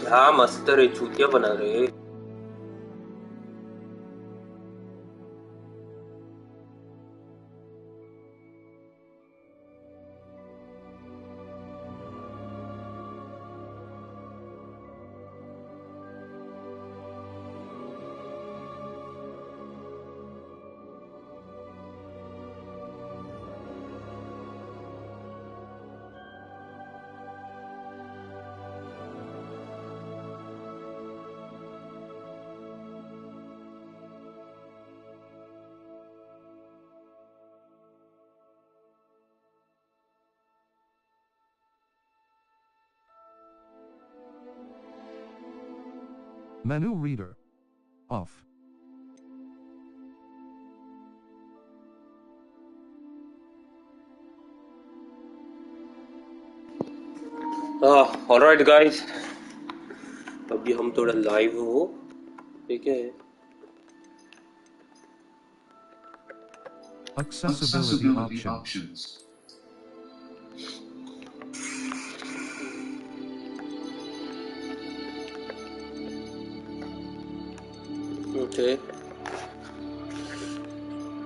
क्या मस्त रे, चूतिया बना रहे। Menu reader. Off. Alright guys, अभी हम थोड़ा लाइव हो, ठीक है। Accessibility options. Okay,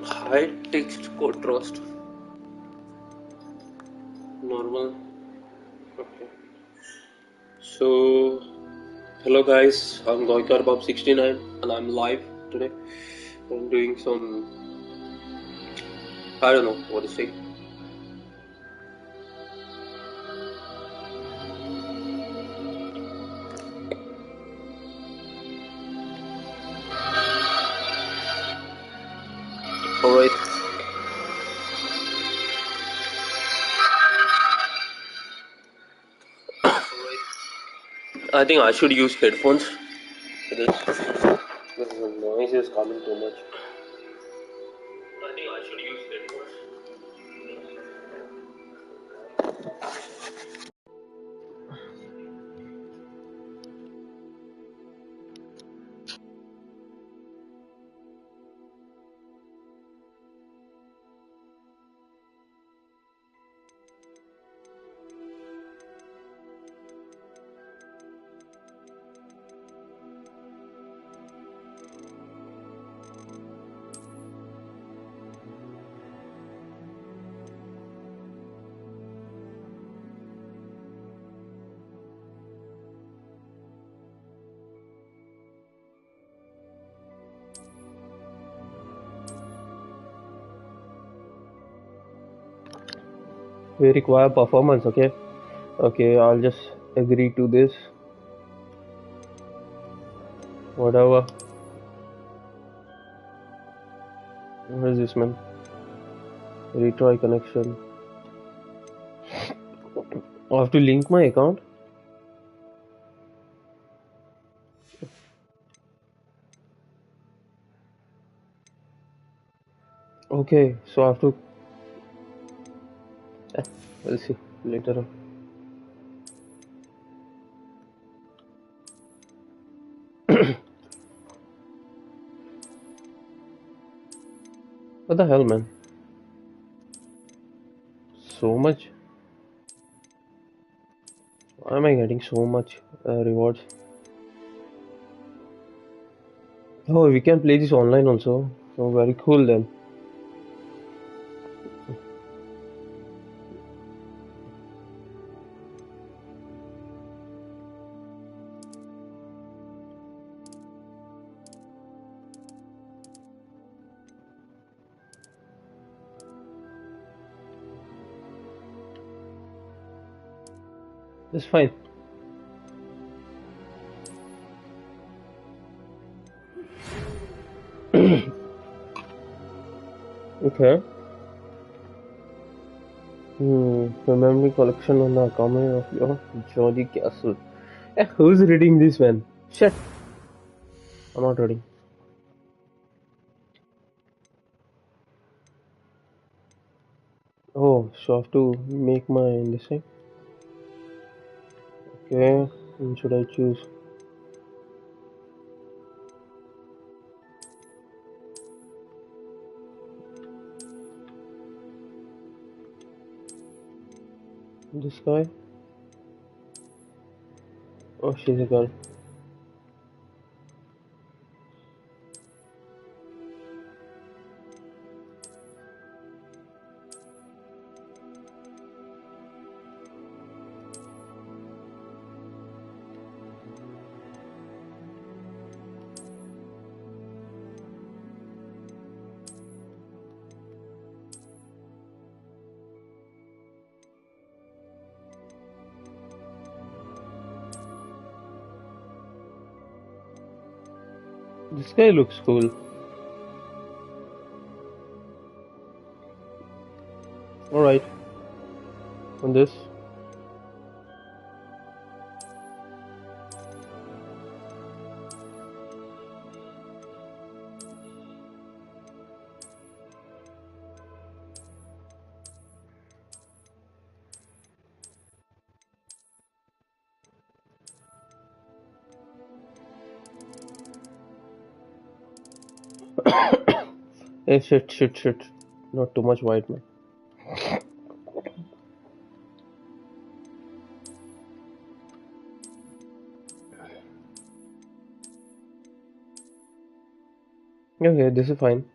high text contrast, normal. Okay. So, hello guys, I'm Goykar Bab 69 and I'm live today. I'm doing some, I don't know what to say. Alright. I think I should use headphones for this because the noise is coming too much. I think I should use headphones. We require performance, okay? Okay, I'll just agree to this. Whatever. Where is this, man? Retry connection. I have to link my account. Okay, so I have to. We'll see later on. What the hell, man? So much? Why am I getting so much rewards? Oh, we can play this online also. So very cool then. It's fine. Okay. The memory collection on the account of your Jolly Castle. Who's reading this, man? Shit. I'm not reading. Oh, so I have to make my this thing. Okay. When should I choose? This guy? Oh, she's a girl. This guy looks cool. Alright. And this? Hey, shit. Not too much white, man. Okay, this is fine.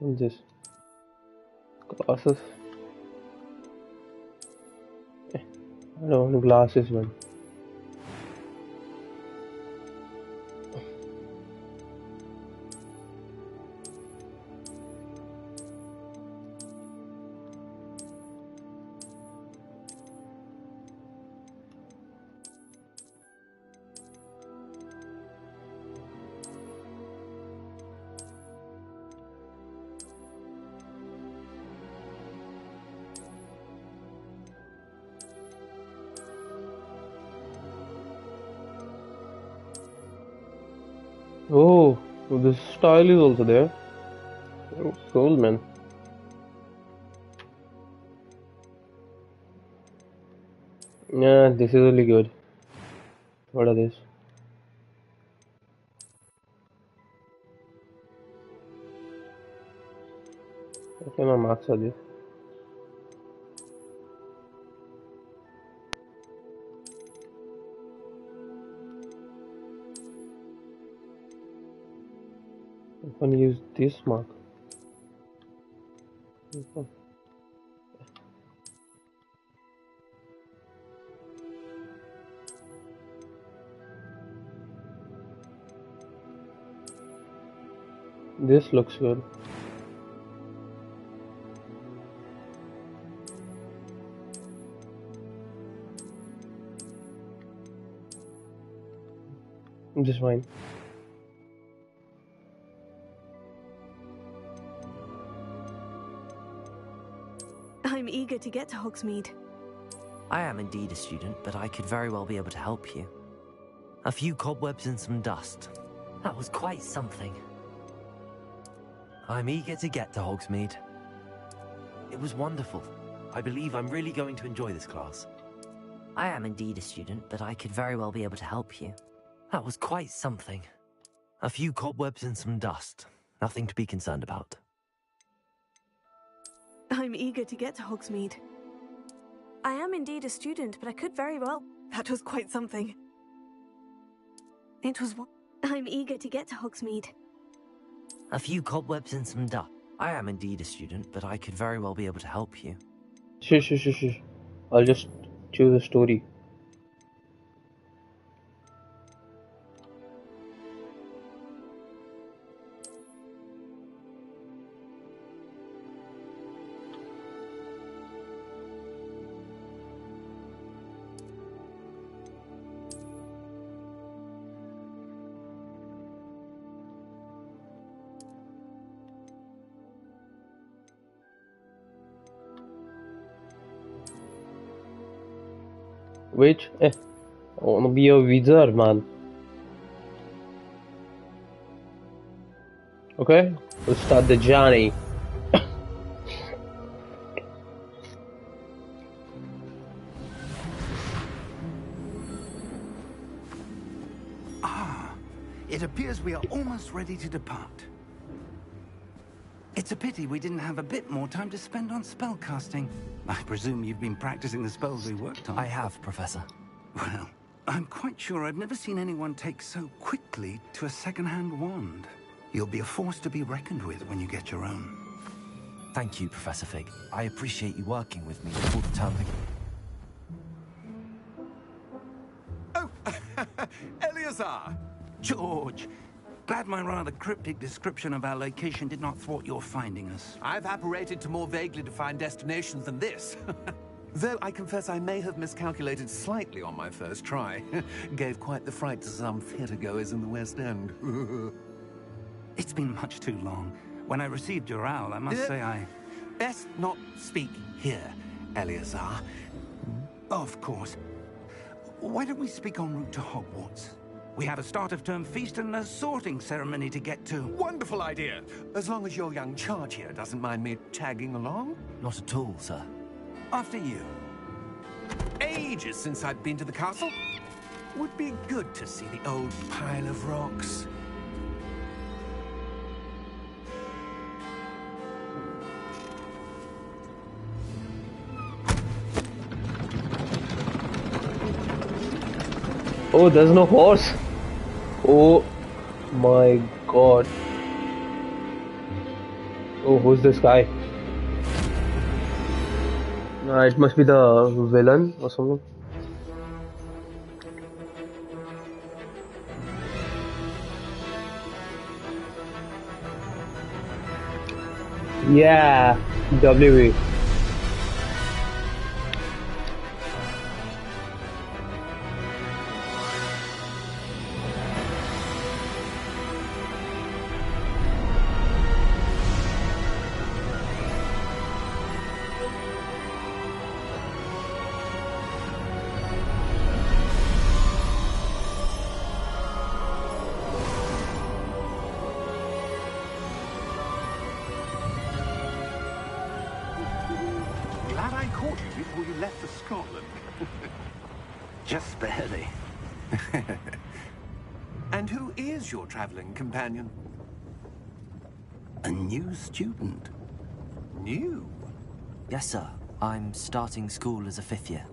And this? Glasses? I don't want glasses, man. Oh, this style is also there. Oh, cool, man. Yeah, this is really good. What are these? Okay, my marks are this. I can use this mark. Okay. This looks good. This is fine. I'm eager to get to Hogsmeade. I am indeed a student, but I could very well be able to help you. A few cobwebs and some dust. That was quite something. I'm eager to get to Hogsmeade. It was wonderful. I believe I'm really going to enjoy this class. I am indeed a student, but I could very well be able to help you. That was quite something. A few cobwebs and some dust. Nothing to be concerned about. I'm eager to get to Hogsmeade. I am indeed a student, but I could very well... That was quite something. It was... I'm eager to get to Hogsmeade. A few cobwebs and some dust. I am indeed a student, but I could very well be able to help you. Shush. I'll just choose a story. Wait, I wanna be a wizard, man. Okay, let's start the journey. It appears we are almost ready to depart. It's a pity we didn't have a bit more time to spend on spellcasting. I presume you've been practicing the spells we worked on. I have, Professor. Well, I'm quite sure I've never seen anyone take so quickly to a second-hand wand. You'll be a force to be reckoned with when you get your own. Thank you, Professor Fig. I appreciate you working with me before the term begins. Oh, Eleazar! George, glad my rather cryptic description of our location did not thwart your finding us. I've apparated to more vaguely defined destinations than this. Though I confess I may have miscalculated slightly on my first try. Gave quite the fright to some theatre-goers in the West End. It's been much too long. When I received your owl, I must say I... Best not speak here, Eleazar. Of course. Why don't we speak en route to Hogwarts? We have a start-of-term feast and a sorting ceremony to get to. Wonderful idea! As long as your young charge here doesn't mind me tagging along. Not at all, sir. After you. Ages since I've been to the castle. Would be good to see the old pile of rocks. Oh, there's no horse. Oh my god. Oh, who's this guy? It must be the villain or something. Yeah, WE. Glad I caught you before you left for Scotland. Just barely. And who is your traveling companion? A new student. New? Yes, sir. I'm starting school as a 5th year.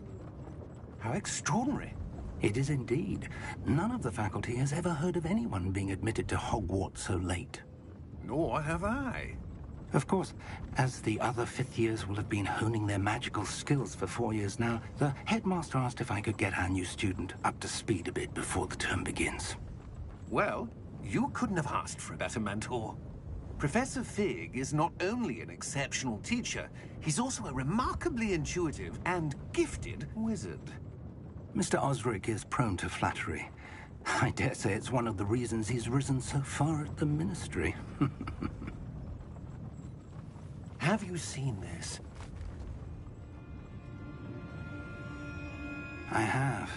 How extraordinary. It is indeed. None of the faculty has ever heard of anyone being admitted to Hogwarts so late. Nor have I. Of course, as the other 5th years will have been honing their magical skills for 4 years now, the headmaster asked if I could get our new student up to speed a bit before the term begins. Well, you couldn't have asked for a better mentor. Professor Fig is not only an exceptional teacher, he's also a remarkably intuitive and gifted wizard. Mr. Osric is prone to flattery. I dare say it's one of the reasons he's risen so far at the Ministry. Have you seen this? I have.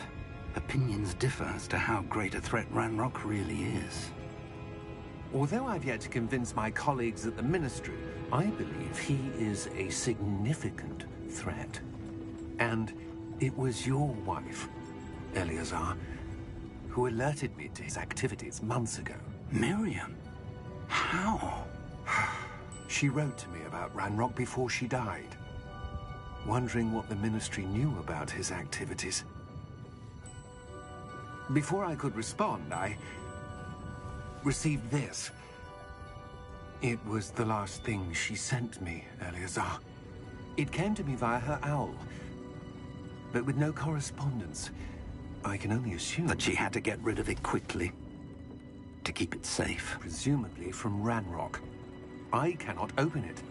Opinions differ as to how great a threat Ranrock really is. Although I've yet to convince my colleagues at the Ministry, I believe he is a significant threat. And it was your wife, Eleazar, who alerted me to his activities months ago. Miriam? How? She wrote to me about Ranrock before she died, wondering what the Ministry knew about his activities. Before I could respond, I received this. It was the last thing she sent me, Eleazar. It came to me via her owl, but with no correspondence. I can only assume That she had to get rid of it quickly. To keep it safe. presumably from Ranrock. I cannot open it.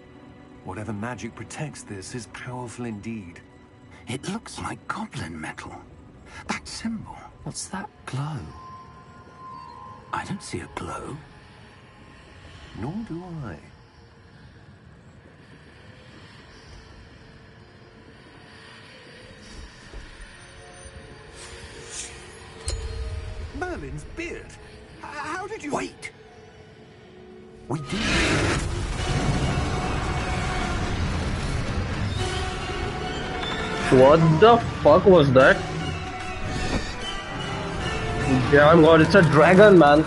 Whatever magic protects this is powerful indeed. It looks like goblin metal. That symbol. What's that glow? I don't see a glow. Nor do I. Merlin's beard. How did you... Wait! We did. What the fuck was that? Damn god, it's a dragon, man.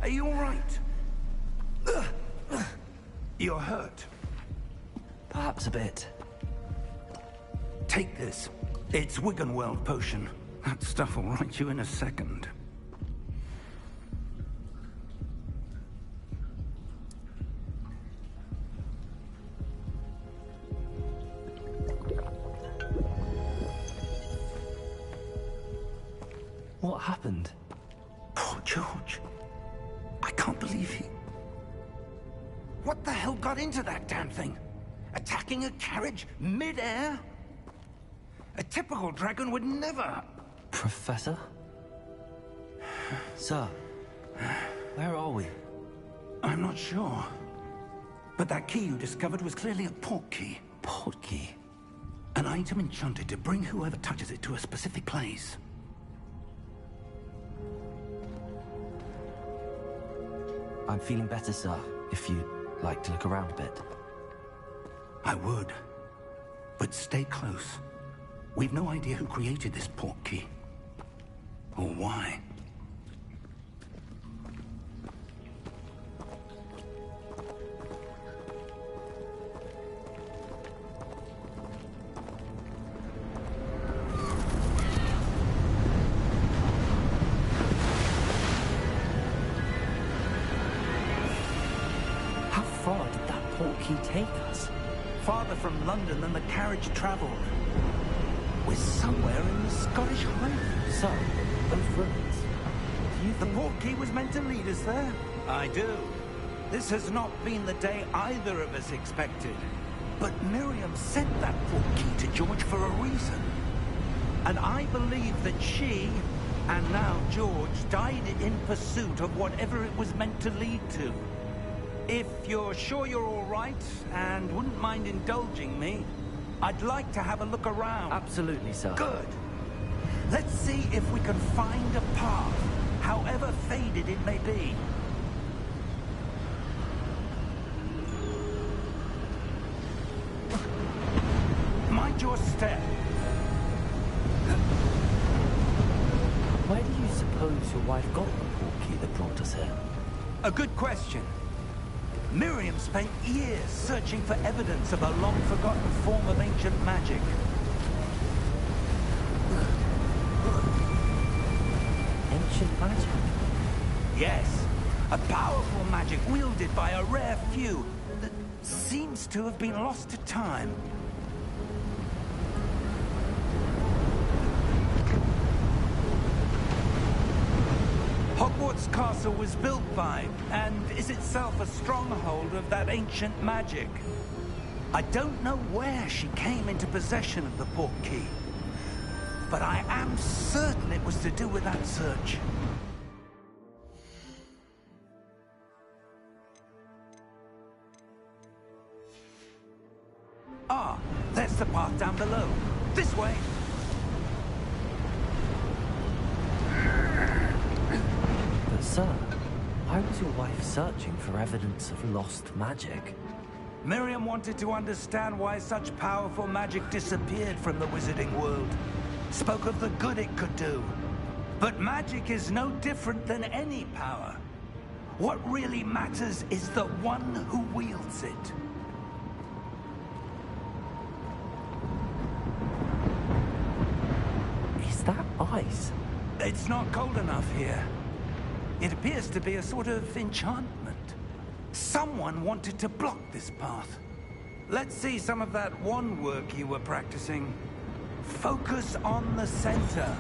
Are you all right? You're hurt. Perhaps a bit. Take this. It's Wiggenweld potion. That stuff will right you in a second. What happened? Poor George. I can't believe he... What the hell got into that damn thing? Attacking a carriage mid-air? A typical dragon would never... Professor? Sir, where are we? I'm not sure. But that key you discovered was clearly a port key. Port key? An item enchanted to bring whoever touches it to a specific place. I'm feeling better, sir, if you'd like to look around a bit. I would. But stay close. We've no idea who created this port key. Or why. How far did that port key take us? Farther from London than the carriage traveled. We're somewhere in the Scottish Highlands. So, both ruins. Do you The think... port key was meant to lead us there? I do. This has not been the day either of us expected. But Miriam sent that port key to George for a reason. And I believe that she, and now George, died in pursuit of whatever it was meant to lead to. If you're sure you're all right, and wouldn't mind indulging me, I'd like to have a look around. Absolutely, sir. Good. Let's see if we can find a path, however faded it may be. Mind your step. Where do you suppose your wife got the port key that brought us here? A good question. Miriam spent years searching for evidence of a long-forgotten form of ancient magic. Ancient magic? Yes, a powerful magic wielded by a rare few that seems to have been lost to time. Hogwarts Castle was built by, and is itself a stronghold of that ancient magic. I don't know where she came into possession of the port key, but I am certain it was to do with that search. Ah, there's the path down below. This way. But sir, why was your wife searching for evidence of lost magic? Miriam wanted to understand why such powerful magic disappeared from the wizarding world. Spoke of the good it could do. But magic is no different than any power. What really matters is the one who wields it. Is that ice? It's not cold enough here. It appears to be a sort of enchantment. Someone wanted to block this path. Let's see some of that wand work you were practicing. Focus on the center.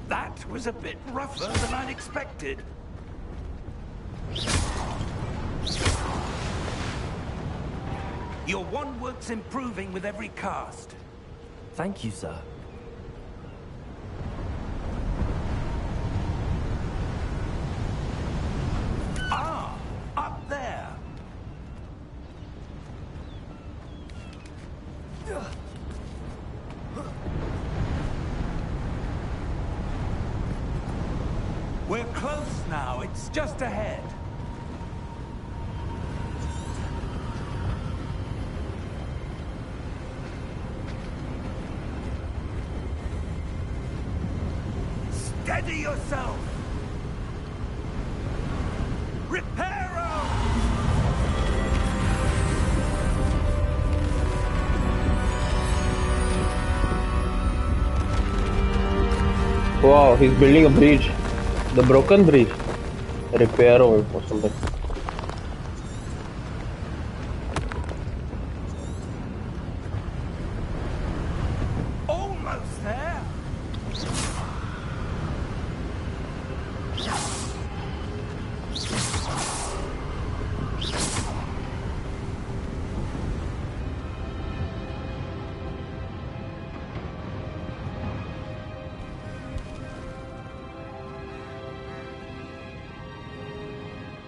That was a bit rougher than I'd expected. Your wand work's improving with every cast. Thank you, sir. We're close now. It's just ahead. Steady yourself! Reparo! Wow, he's building a bridge. The broken bridge. Repair or something. Almost there!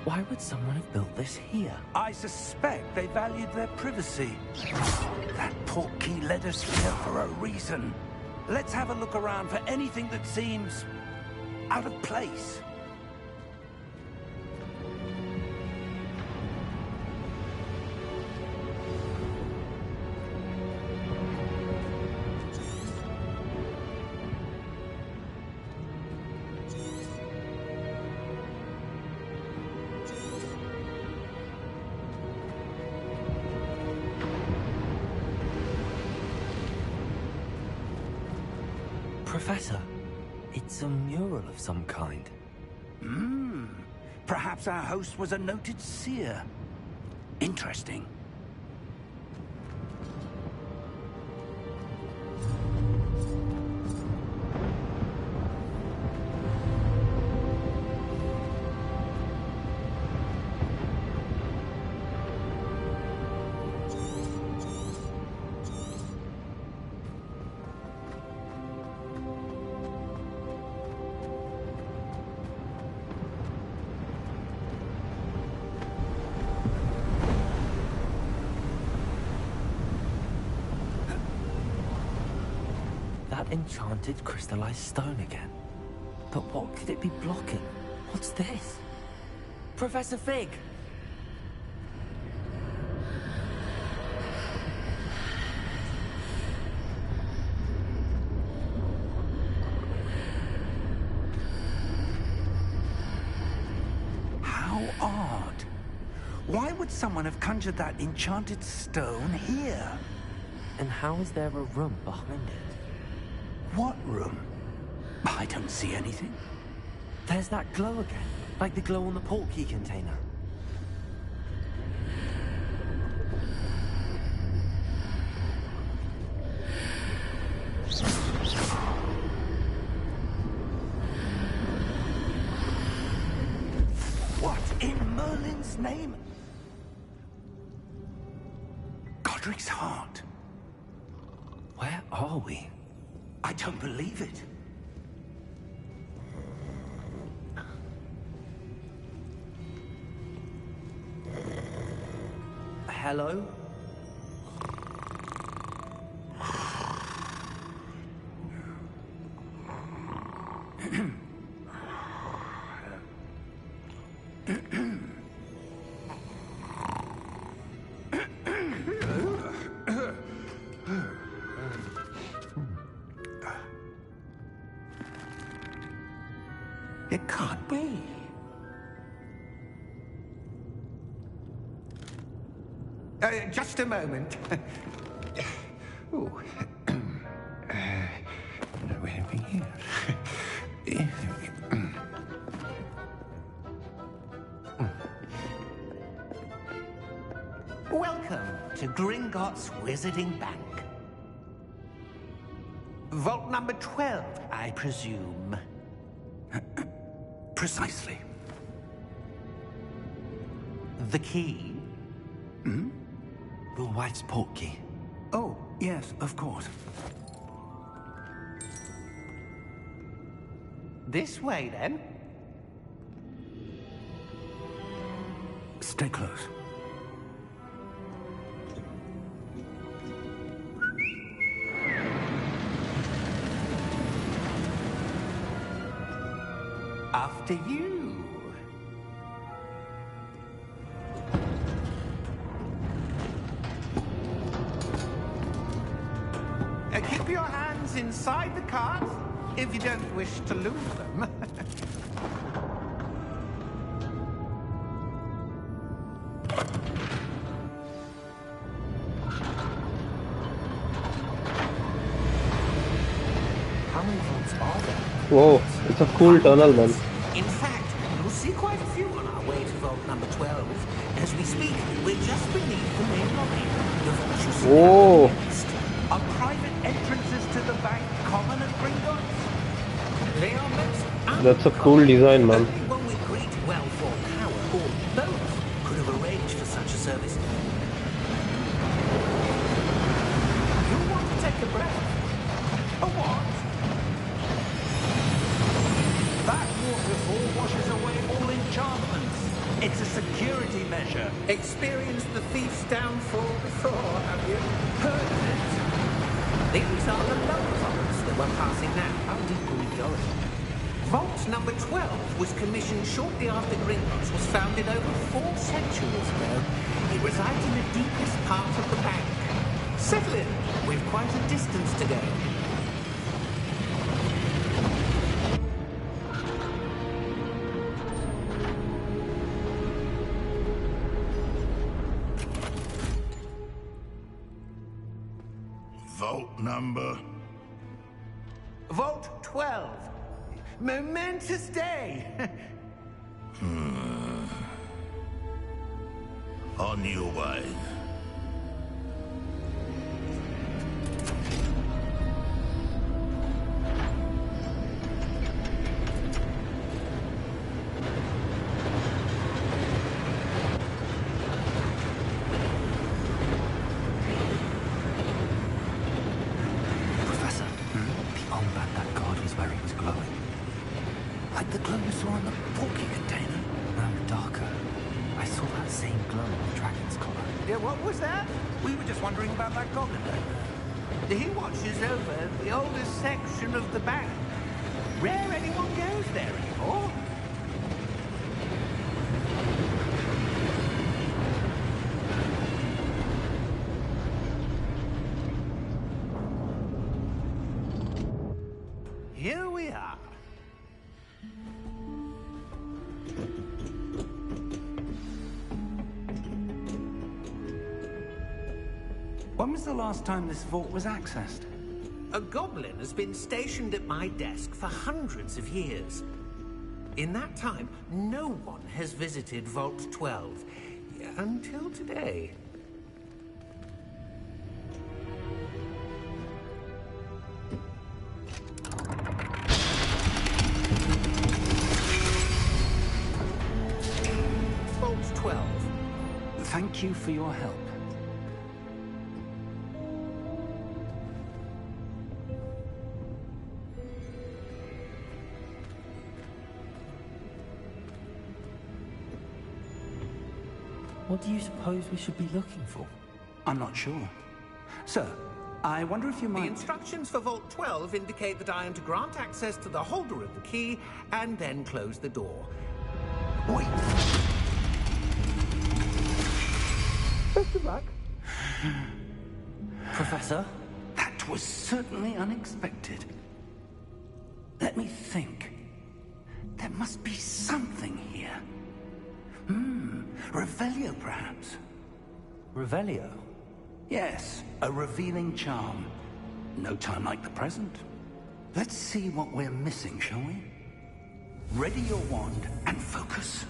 Why would someone have built this here? I suspect they valued their privacy. That portkey led us here for a reason. Let's have a look around for anything that seems out of place. Professor, it's a mural of some kind. Perhaps our host was a noted seer. Interesting. That enchanted crystallized stone again. But what could it be blocking? What's this? Professor Fig! How odd. Why would someone have conjured that enchanted stone here? And how is there a room behind it? What room? I don't see anything. There's that glow again, like the glow on the portkey container. What in Merlin's name? Godric's heart. Where are we? I don't believe it. Hello? It can't be. Just a moment. Ooh. Where are we here? Welcome to Gringotts Wizarding Bank. Vault number 12, I presume. Precisely. The key? Your wife's portkey. Oh, yes, of course. This way, then. Stay close. After you. Keep your hands inside the cart if you don't wish to lose them. How many vaults are there? Whoa, it's a cool tunnel, man. In fact, you'll see quite a few on our way to vault number 12. As we speak, we're just beneath the main lobby. The vaults you see Whoa. on the list are private entrances to the bank common at Gringotts. They are most That's a cool design, man. Only one with great wealth or power, or both, could have arranged for such a service. You want to take a breath? A what? That waterfall washes away all enchantments. It's a security measure. Experienced the thief's downfall before, have you? Heard of it? These are the lower vaults that we're passing now. How deep are we going? Vault number 12 was commissioned shortly after Gringotts was founded over 4 centuries ago. It resides in the deepest part of the bank. Settle in. We've quite a distance to go. Vault number? Vault 12. Momentous day. On your way. Professor, the arm band that guard was wearing was glowing. Like the glow you saw in the porky container. No, darker. I saw that same glow on the dragon's collar. Yeah, what was that? We were just wondering about that goblin. He watches over the oldest section of the bank. Rare anyone goes there anymore. Here we are. When was the last time this vault was accessed? A goblin has been stationed at my desk for hundreds of years. In that time, no one has visited Vault 12 until today. Vault 12. Thank you for your help. What do you suppose we should be looking for? I'm not sure. Sir, I wonder if you The might... instructions for Vault 12 indicate that I am to grant access to the holder of the key and then close the door. Wait. Best of luck. Professor? That was certainly unexpected. Let me think. There must be something here. Revelio, perhaps? Revelio? Yes, a revealing charm. No time like the present. Let's see what we're missing, shall we? Ready your wand and focus.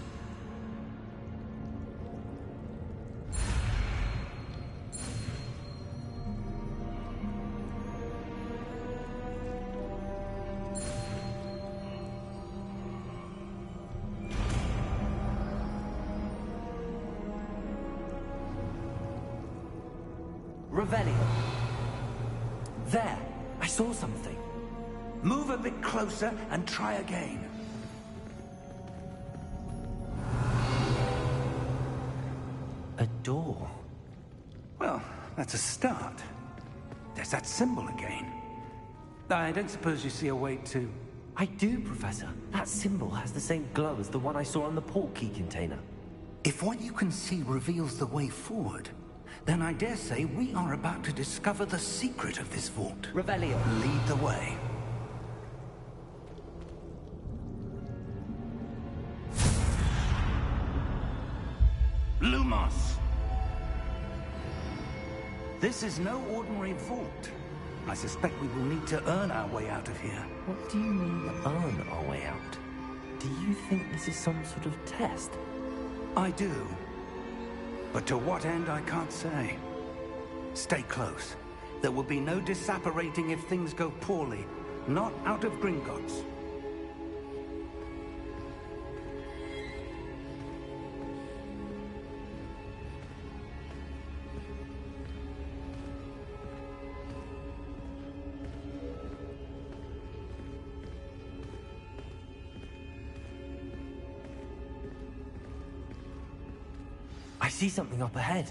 Revelio. There, I saw something. Move a bit closer and try again. A door. Well, that's a start. There's that symbol again. I don't suppose you see a way to... I do, Professor. That symbol has the same glow as the one I saw on the portkey container. If what you can see reveals the way forward, then I dare say we are about to discover the secret of this vault. Revelio. Lead the way. Lumos! This is no ordinary vault. I suspect we will need to earn our way out of here. What do you mean, earn our way out? Do you think this is some sort of test? I do. But to what end, I can't say. Stay close. There will be no disapparating if things go poorly. Not out of Gringotts. I see something up ahead.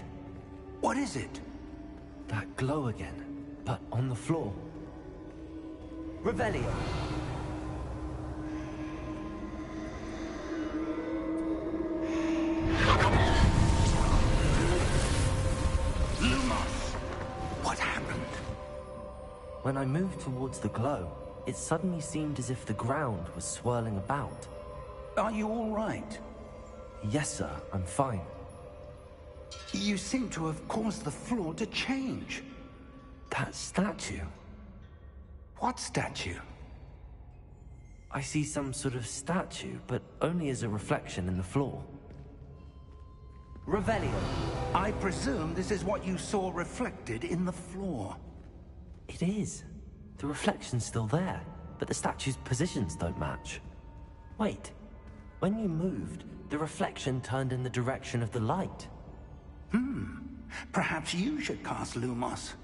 What is it? That glow again, but on the floor. Revelio. Lumos! What happened? When I moved towards the glow, it suddenly seemed as if the ground was swirling about. Are you all right? Yes, sir, I'm fine. You seem to have caused the floor to change. That statue. What statue? I see some sort of statue, but only as a reflection in the floor. Revelio. I presume this is what you saw reflected in the floor. It is. The reflection's still there, but the statue's positions don't match. Wait. When you moved, the reflection turned in the direction of the light. Perhaps you should cast Lumos.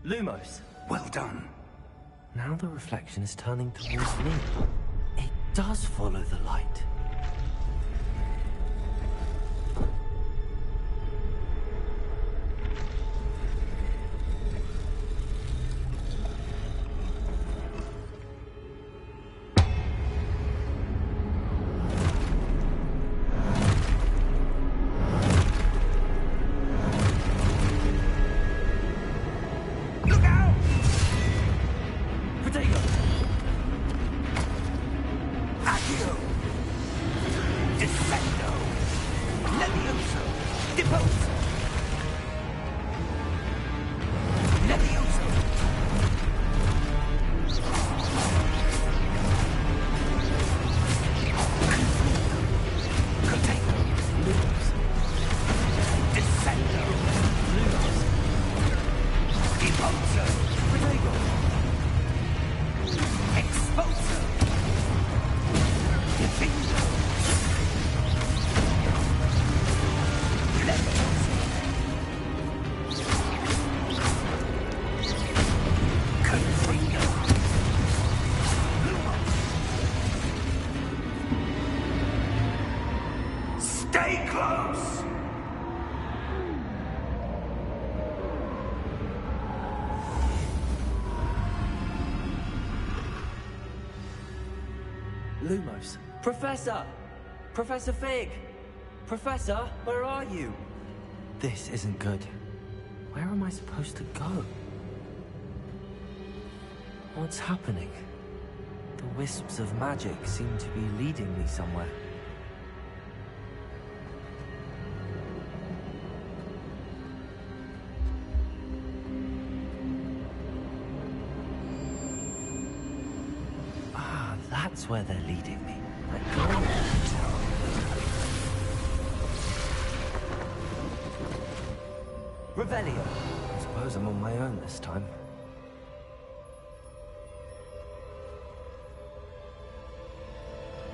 Lumos. Well done. Now the reflection is turning towards me. It does follow the light. Lumos. Professor! Professor Fig! Professor, where are you? This isn't good. Where am I supposed to go? What's happening? The wisps of magic seem to be leading me somewhere. That's where they're leading me. That glow. Revelio. I suppose I'm on my own this time.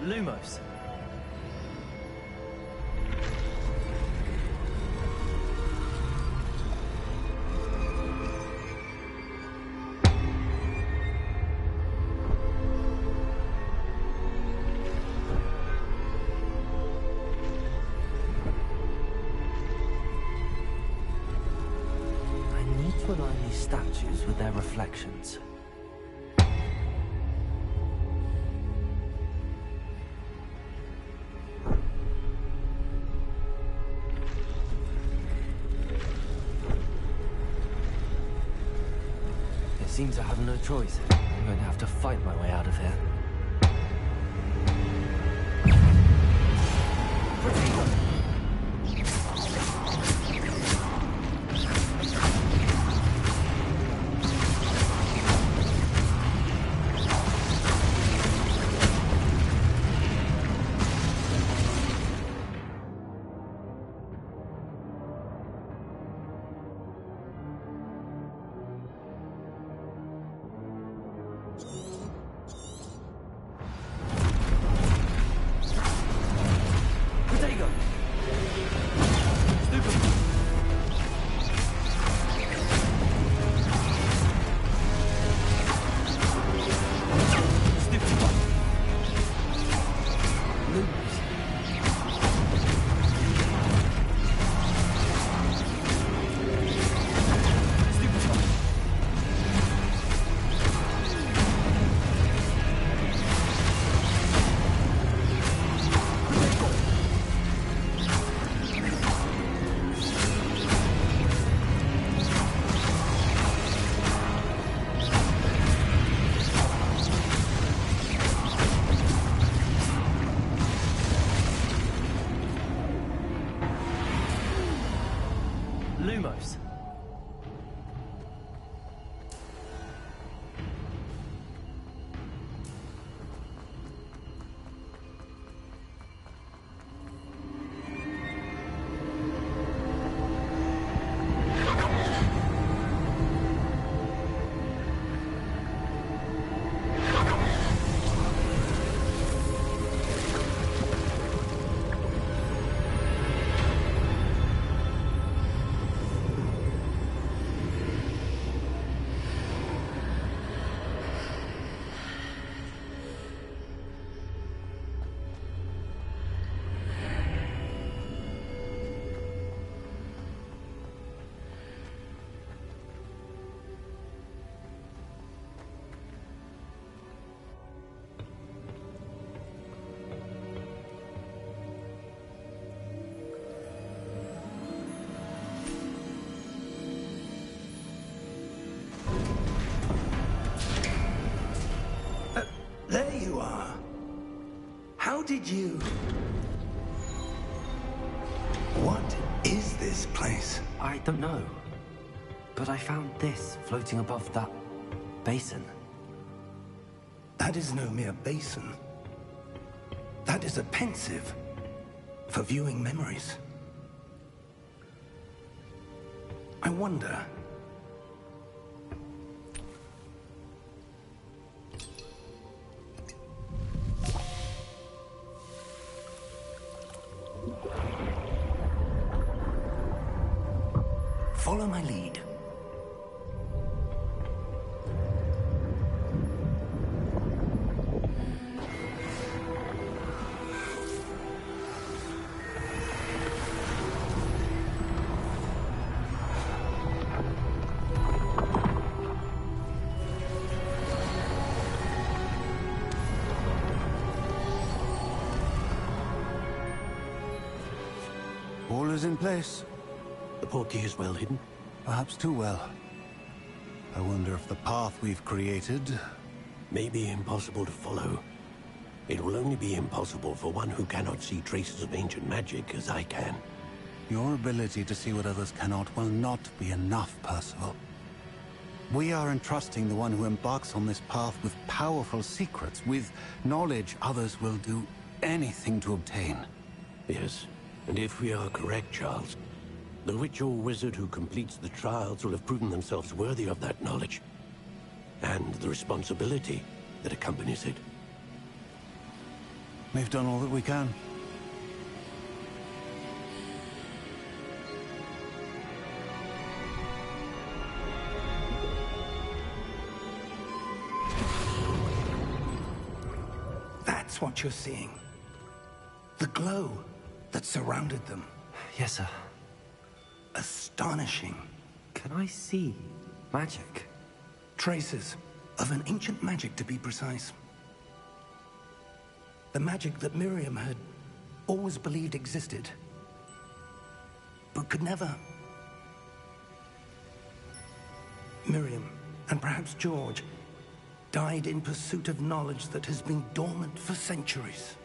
Lumos. To align these statues with their reflections. It seems I have no choice. I'm going to have to fight my way out of here. Lumos. There you are. How did you... What is this place? I don't know. But I found this floating above that basin. That is no mere basin. That is a pensive for viewing memories. I wonder... Follow my lead. All is in place. The portkey is well hidden. Perhaps too well. I wonder if the path we've created... may be impossible to follow. It will only be impossible for one who cannot see traces of ancient magic as I can. Your ability to see what others cannot will not be enough, Percival. We are entrusting the one who embarks on this path with powerful secrets, with knowledge others will do anything to obtain. Yes, and if we are correct, Charles, The witch or wizard who completes the trials will have proven themselves worthy of that knowledge, and the responsibility that accompanies it. We've done all that we can. That's what you're seeing. The glow that surrounded them. Yes, sir. Astonishing. Can I see magic? Traces of an ancient magic, to be precise. The magic that Miriam had always believed existed, but could never. Miriam, and perhaps George, died in pursuit of knowledge that has been dormant for centuries.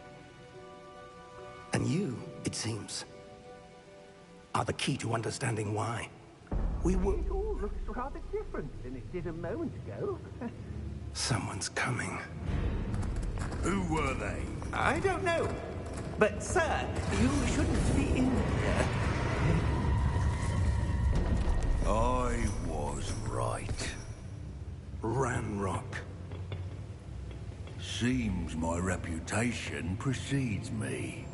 And you, it seems, are the key to understanding why. We will... It all looks rather different than it did a moment ago. Someone's coming. Who were they? I don't know. But, sir, you shouldn't be in here. I was right. Ranrock. Seems my reputation precedes me.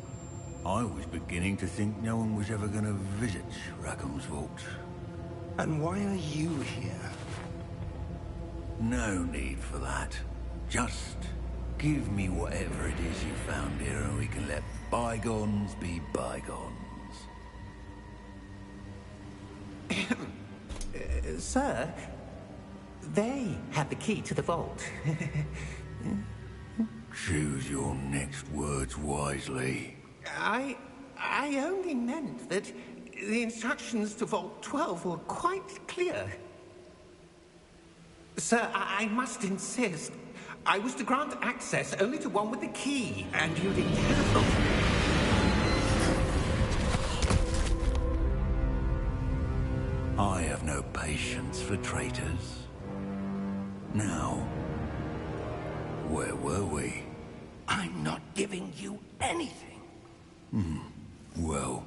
I was beginning to think no one was ever going to visit Rackham's vault. And why are you here? No need for that. Just give me whatever it is you found here and we can let bygones be bygones. Sir, they have the key to the vault. Choose your next words wisely. I only meant that the instructions to Vault 12 were quite clear. Sir, I must insist. I was to grant access only to one with the key, and you didn't have them. I have no patience for traitors. Now, where were we? I'm not giving you anything. Well,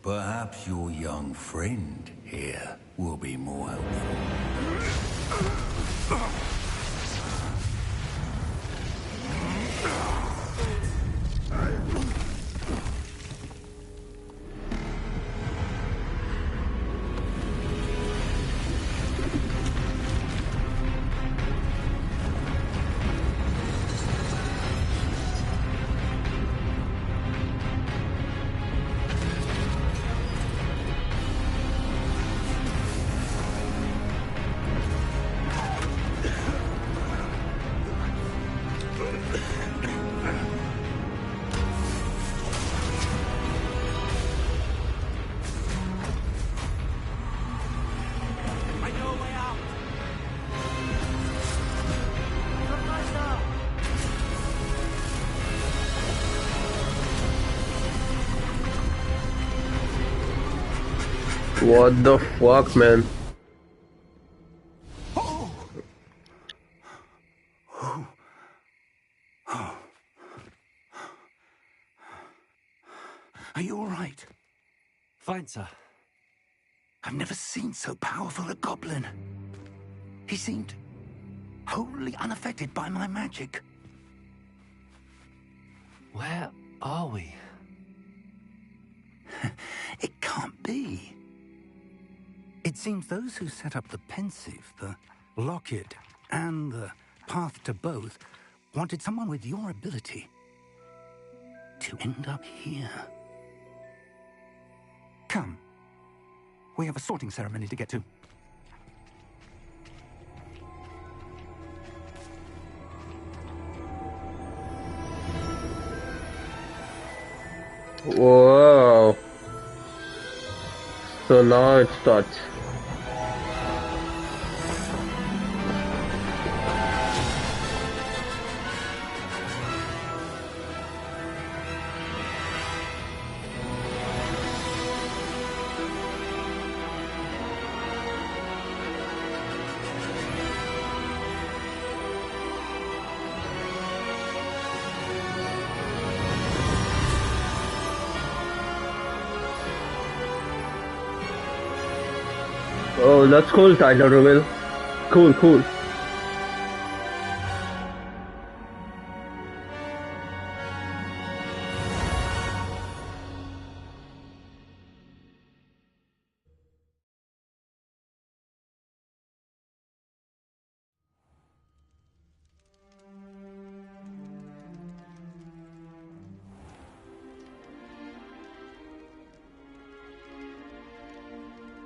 perhaps your young friend here will be more helpful. What the fuck, man? Are you all right? Fine, sir. I've never seen so powerful a goblin. He seemed wholly unaffected by my magic. Where are we? It can't be. It seems those who set up the pensive, the locket, and the path to both wanted someone with your ability to end up here. Come. We have a sorting ceremony to get to. Whoa. So now it starts. Oh, that's cool, title reveal. Cool, cool.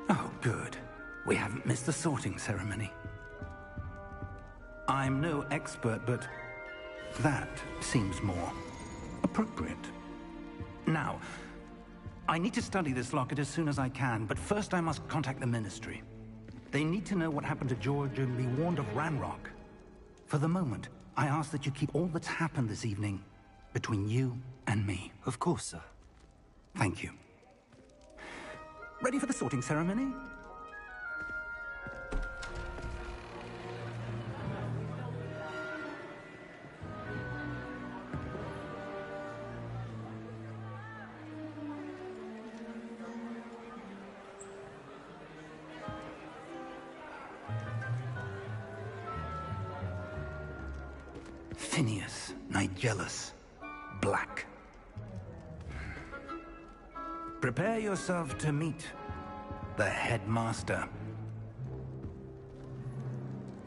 Oh, good. We haven't missed the sorting ceremony. I'm no expert, but that seems more appropriate. Now, I need to study this locket as soon as I can, but first I must contact the Ministry. They need to know what happened to George and be warned of Ranrock. For the moment, I ask that you keep all that's happened this evening between you and me. Of course, sir. Thank you. Ready for the sorting ceremony? Phineas, Nigellus, Black. Prepare yourself to meet the headmaster.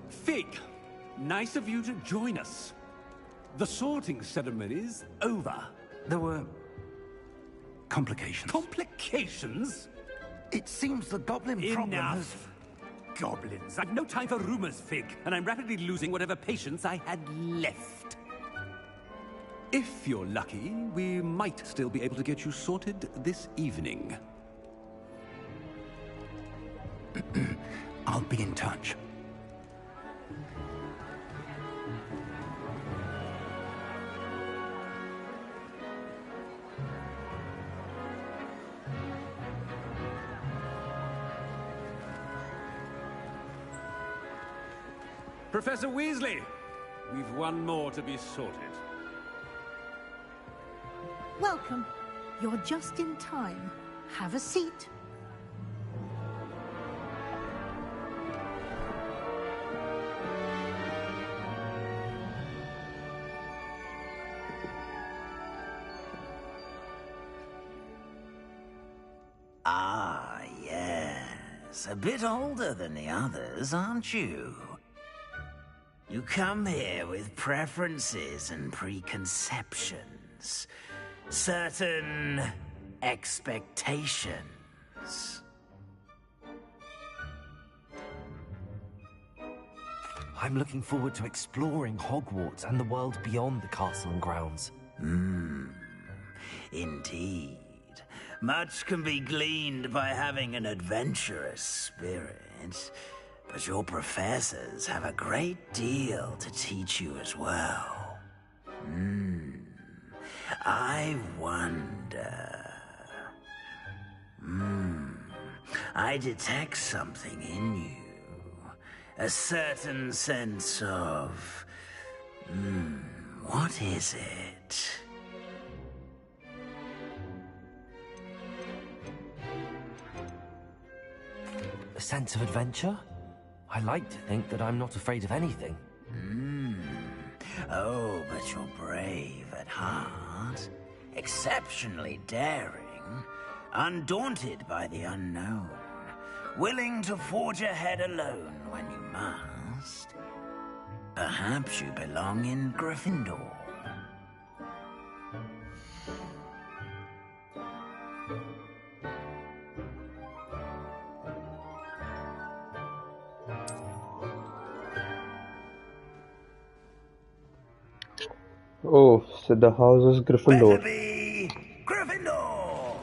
Fig, nice of you to join us. The sorting ceremony's over. There were complications. Complications? It seems the goblin problem has... Enough! Goblins. I've no time for rumors, Fig, and I'm rapidly losing whatever patience I had left. If you're lucky, we might still be able to get you sorted this evening. I'll be in touch. Professor Weasley, we've one more to be sorted. Welcome. You're just in time. Have a seat. Ah, yes. A bit older than the others, aren't you? You come here with preferences and preconceptions. Certain expectations. I'm looking forward to exploring Hogwarts and the world beyond the castle and grounds. Indeed. Much can be gleaned by having an adventurous spirit, but your professors have a great deal to teach you as well. I wonder... I detect something in you. A certain sense of... what is it? A sense of adventure? I like to think that I'm not afraid of anything. Oh, but you're brave at heart. Exceptionally daring. Undaunted by the unknown. Willing to forge ahead alone when you must. Perhaps you belong in Gryffindor. Oh, so the house is Gryffindor. Gryffindor!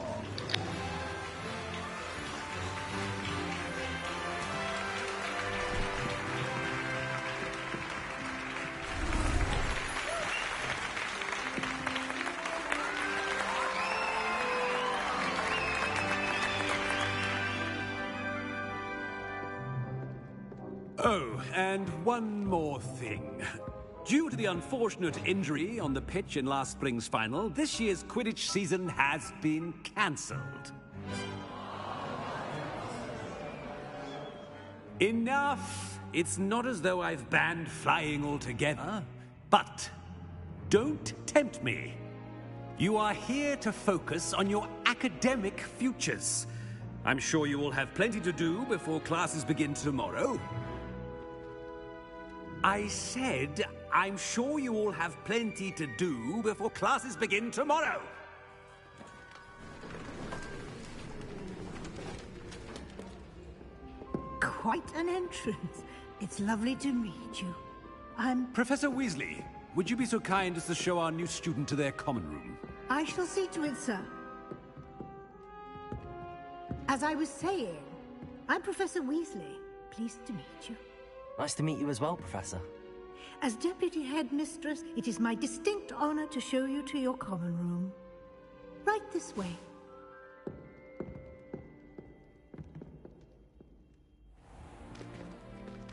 Oh, and one more thing. Due to the unfortunate injury on the pitch in last spring's final, this year's Quidditch season has been cancelled. Enough! It's not as though I've banned flying altogether. But don't tempt me. You are here to focus on your academic futures. I'm sure you will have plenty to do before classes begin tomorrow. I said, I'm sure you all have plenty to do before classes begin tomorrow. Quite an entrance. It's lovely to meet you. I'm... Professor Weasley, would you be so kind as to show our new student to their common room? I shall see to it, sir. As I was saying, I'm Professor Weasley. Pleased to meet you. Nice to meet you as well, Professor. As Deputy Headmistress, it is my distinct honor to show you to your common room. Right this way.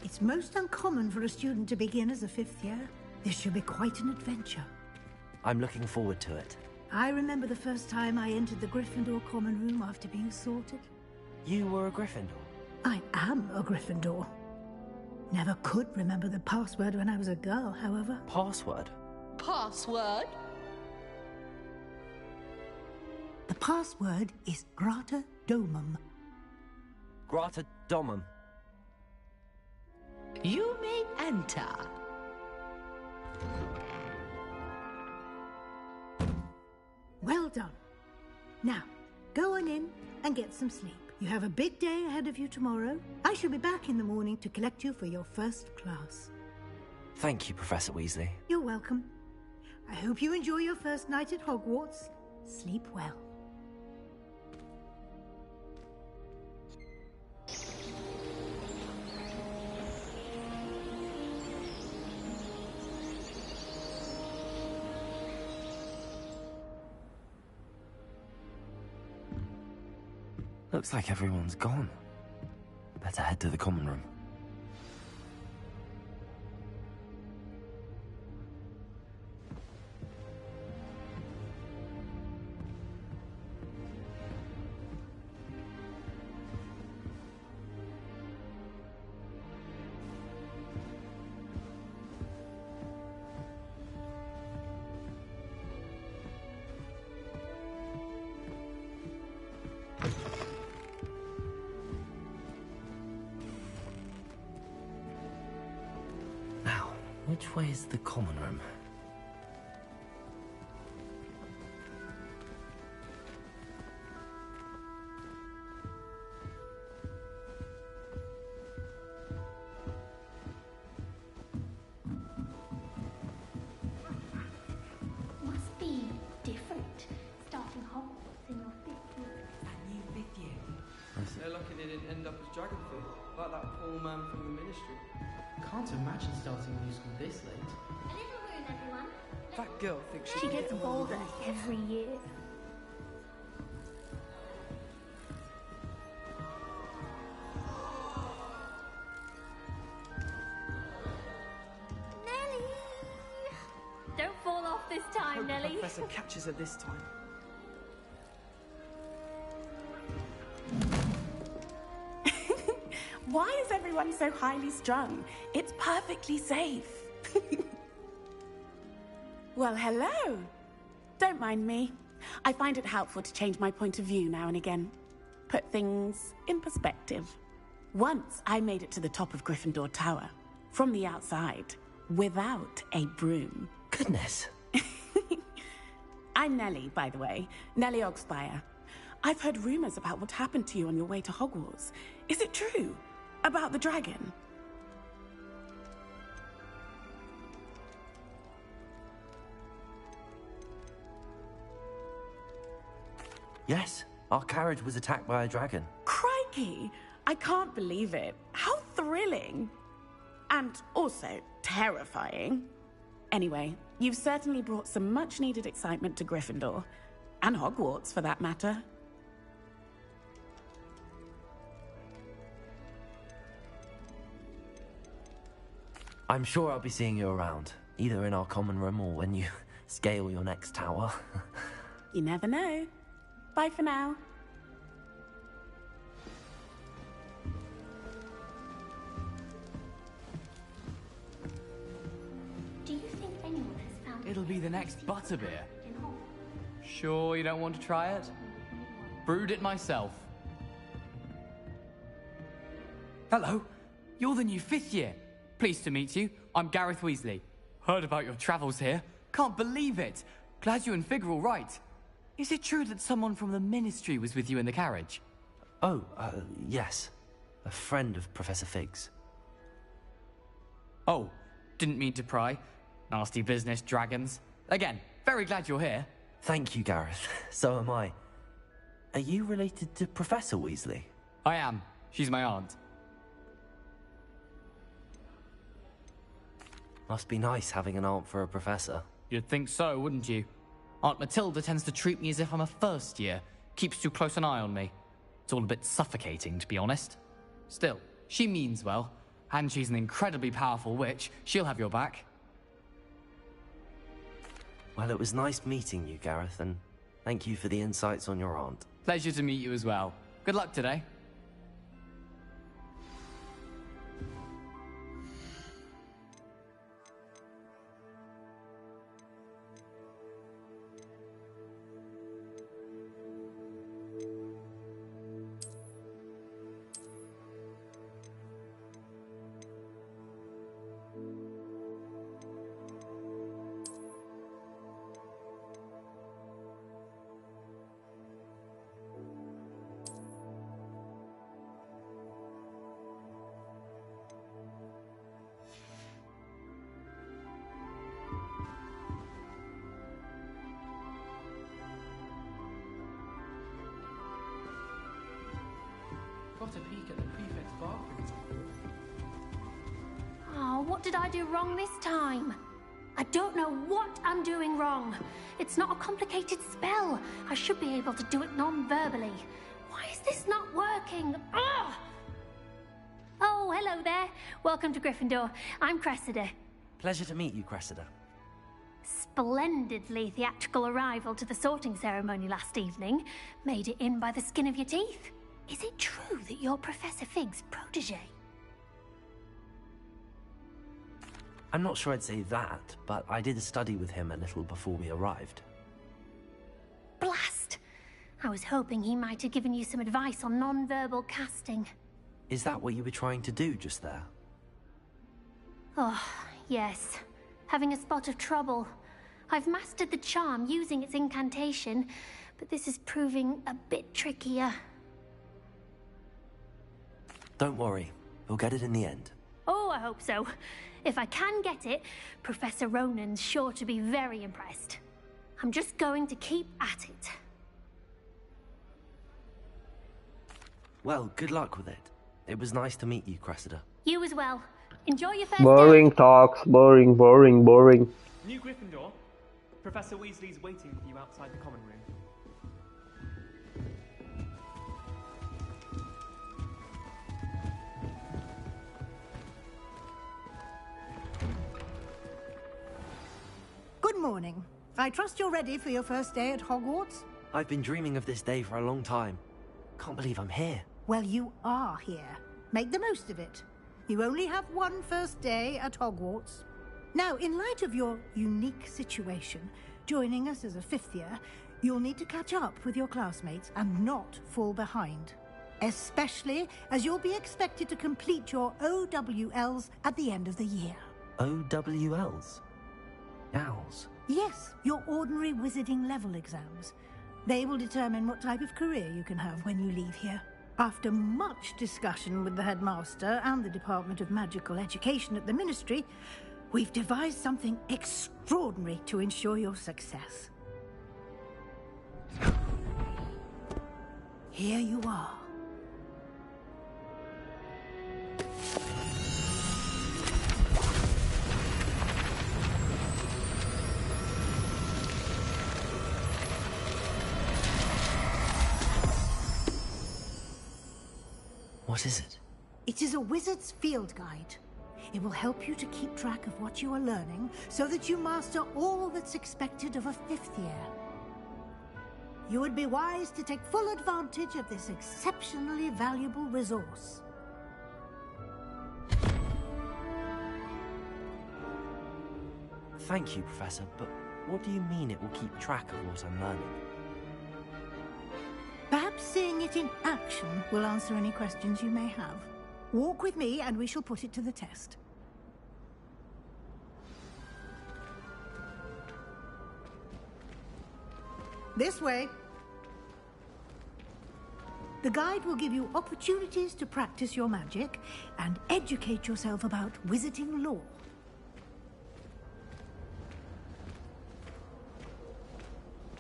It's most uncommon for a student to begin as a fifth year. This should be quite an adventure. I'm looking forward to it. I remember the first time I entered the Gryffindor common room after being sorted. You were a Gryffindor? I am a Gryffindor. Never could remember the password when I was a girl, however. Password? Password? The password is Grata Domum. Grata Domum. You may enter. Well done. Now, go on in and get some sleep. You have a big day ahead of you tomorrow. I shall be back in the morning to collect you for your first class. Thank you, Professor Weasley. You're welcome. I hope you enjoy your first night at Hogwarts. Sleep well. Looks like everyone's gone. Better head to the common room. Which way is the common room? Must be different, starting Hogwarts in your fifth year. A new fifth year? They're lucky they didn't end up as Dragonfit, like that poor man from the Ministry. Can't imagine starting a new school this late. A little room, everyone. That girl thinks She gets bolder every year. Nelly! Don't fall off this time, Hope Nelly. the Professor catches her this time. Why is everyone so highly strung? It's perfectly safe. Well, hello. Don't mind me. I find it helpful to change my point of view now and again. Put things in perspective. Once I made it to the top of Gryffindor Tower, from the outside, without a broom. Goodness. I'm Nellie, by the way. Nellie Ogspire. I've heard rumors about what happened to you on your way to Hogwarts. Is it true? About the dragon? Yes, our carriage was attacked by a dragon. Crikey! I can't believe it. How thrilling! And also terrifying. Anyway, you've certainly brought some much-needed excitement to Gryffindor. And Hogwarts, for that matter. I'm sure I'll be seeing you around, either in our common room or when you scale your next tower. You never know. Bye for now. be the next butterbeer. Sure you don't want to try it? Brewed it myself. Hello, you're the new 5th year. Pleased to meet you. I'm Gareth Weasley. Heard about your travels here. Can't believe it. Glad you and Fig are all right. Is it true that someone from the Ministry was with you in the carriage? Oh, yes. A friend of Professor Fig's. Oh, didn't mean to pry. Nasty business, dragons. Again, very glad you're here. Thank you, Gareth. So am I. Are you related to Professor Weasley? I am. She's my aunt. Must be nice having an aunt for a professor. You'd think so, wouldn't you? Aunt Matilda tends to treat me as if I'm a first year. Keeps too close an eye on me. It's all a bit suffocating, to be honest. Still, she means well. And she's an incredibly powerful witch. She'll have your back. Well, it was nice meeting you, Gareth, and thank you for the insights on your aunt. Pleasure to meet you as well. Good luck today. Got a peek at the prefect's bathroom. Oh, what did I do wrong this time? I don't know what I'm doing wrong. It's not a complicated spell. I should be able to do it non-verbally. Why is this not working? Ugh! Oh, hello there. Welcome to Gryffindor. I'm Cressida. Pleasure to meet you, Cressida. Splendidly theatrical arrival to the sorting ceremony last evening. Made it in by the skin of your teeth. Is it true that you're Professor Fig's protege? I'm not sure I'd say that, but I did study with him a little before we arrived. Blast! I was hoping he might have given you some advice on non-verbal casting. Is that what you were trying to do just there? Oh, yes. Having a spot of trouble. I've mastered the charm using its incantation, but this is proving a bit trickier. Don't worry, we'll get it in the end. Oh, I hope so. If I can get it, Professor Ronan's sure to be very impressed. I'm just going to keep at it. Well, good luck with it. It was nice to meet you, Cressida. You as well. Enjoy your first Boring day. talks, boring. New Gryffindor, Professor Weasley's waiting for you outside the common room. Good morning. I trust you're ready for your first day at Hogwarts? I've been dreaming of this day for a long time. Can't believe I'm here. Well, you are here. Make the most of it. You only have one first day at Hogwarts. Now, in light of your unique situation, joining us as a 5th year, you'll need to catch up with your classmates and not fall behind. Especially as you'll be expected to complete your OWLs at the end of the year. OWLs? Owls? Yes, your ordinary wizarding level exams. They will determine what type of career you can have when you leave here. After much discussion with the headmaster and the Department of Magical Education at the Ministry, we've devised something extraordinary to ensure your success. Here you are. What is it? It is a wizard's field guide. It will help you to keep track of what you are learning so that you master all that's expected of a 5th year. You would be wise to take full advantage of this exceptionally valuable resource. Thank you, Professor, but What do you mean it will keep track of what I'm learning? Perhaps seeing it in action will answer any questions you may have. Walk with me and we shall put it to the test. This way. The guide will give you opportunities to practice your magic and educate yourself about wizarding lore.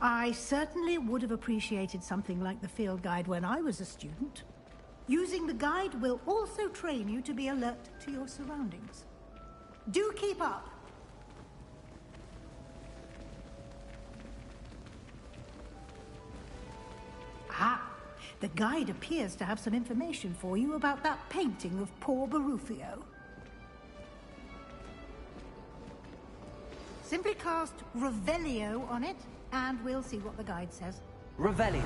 I certainly would have appreciated something like the field guide when I was a student. Using the guide will also train you to be alert to your surroundings. Do keep up! Ah, the guide appears to have some information for you about that painting of poor Barufio. Simply cast Revelio on it, and we'll see what the guide says. Revelio.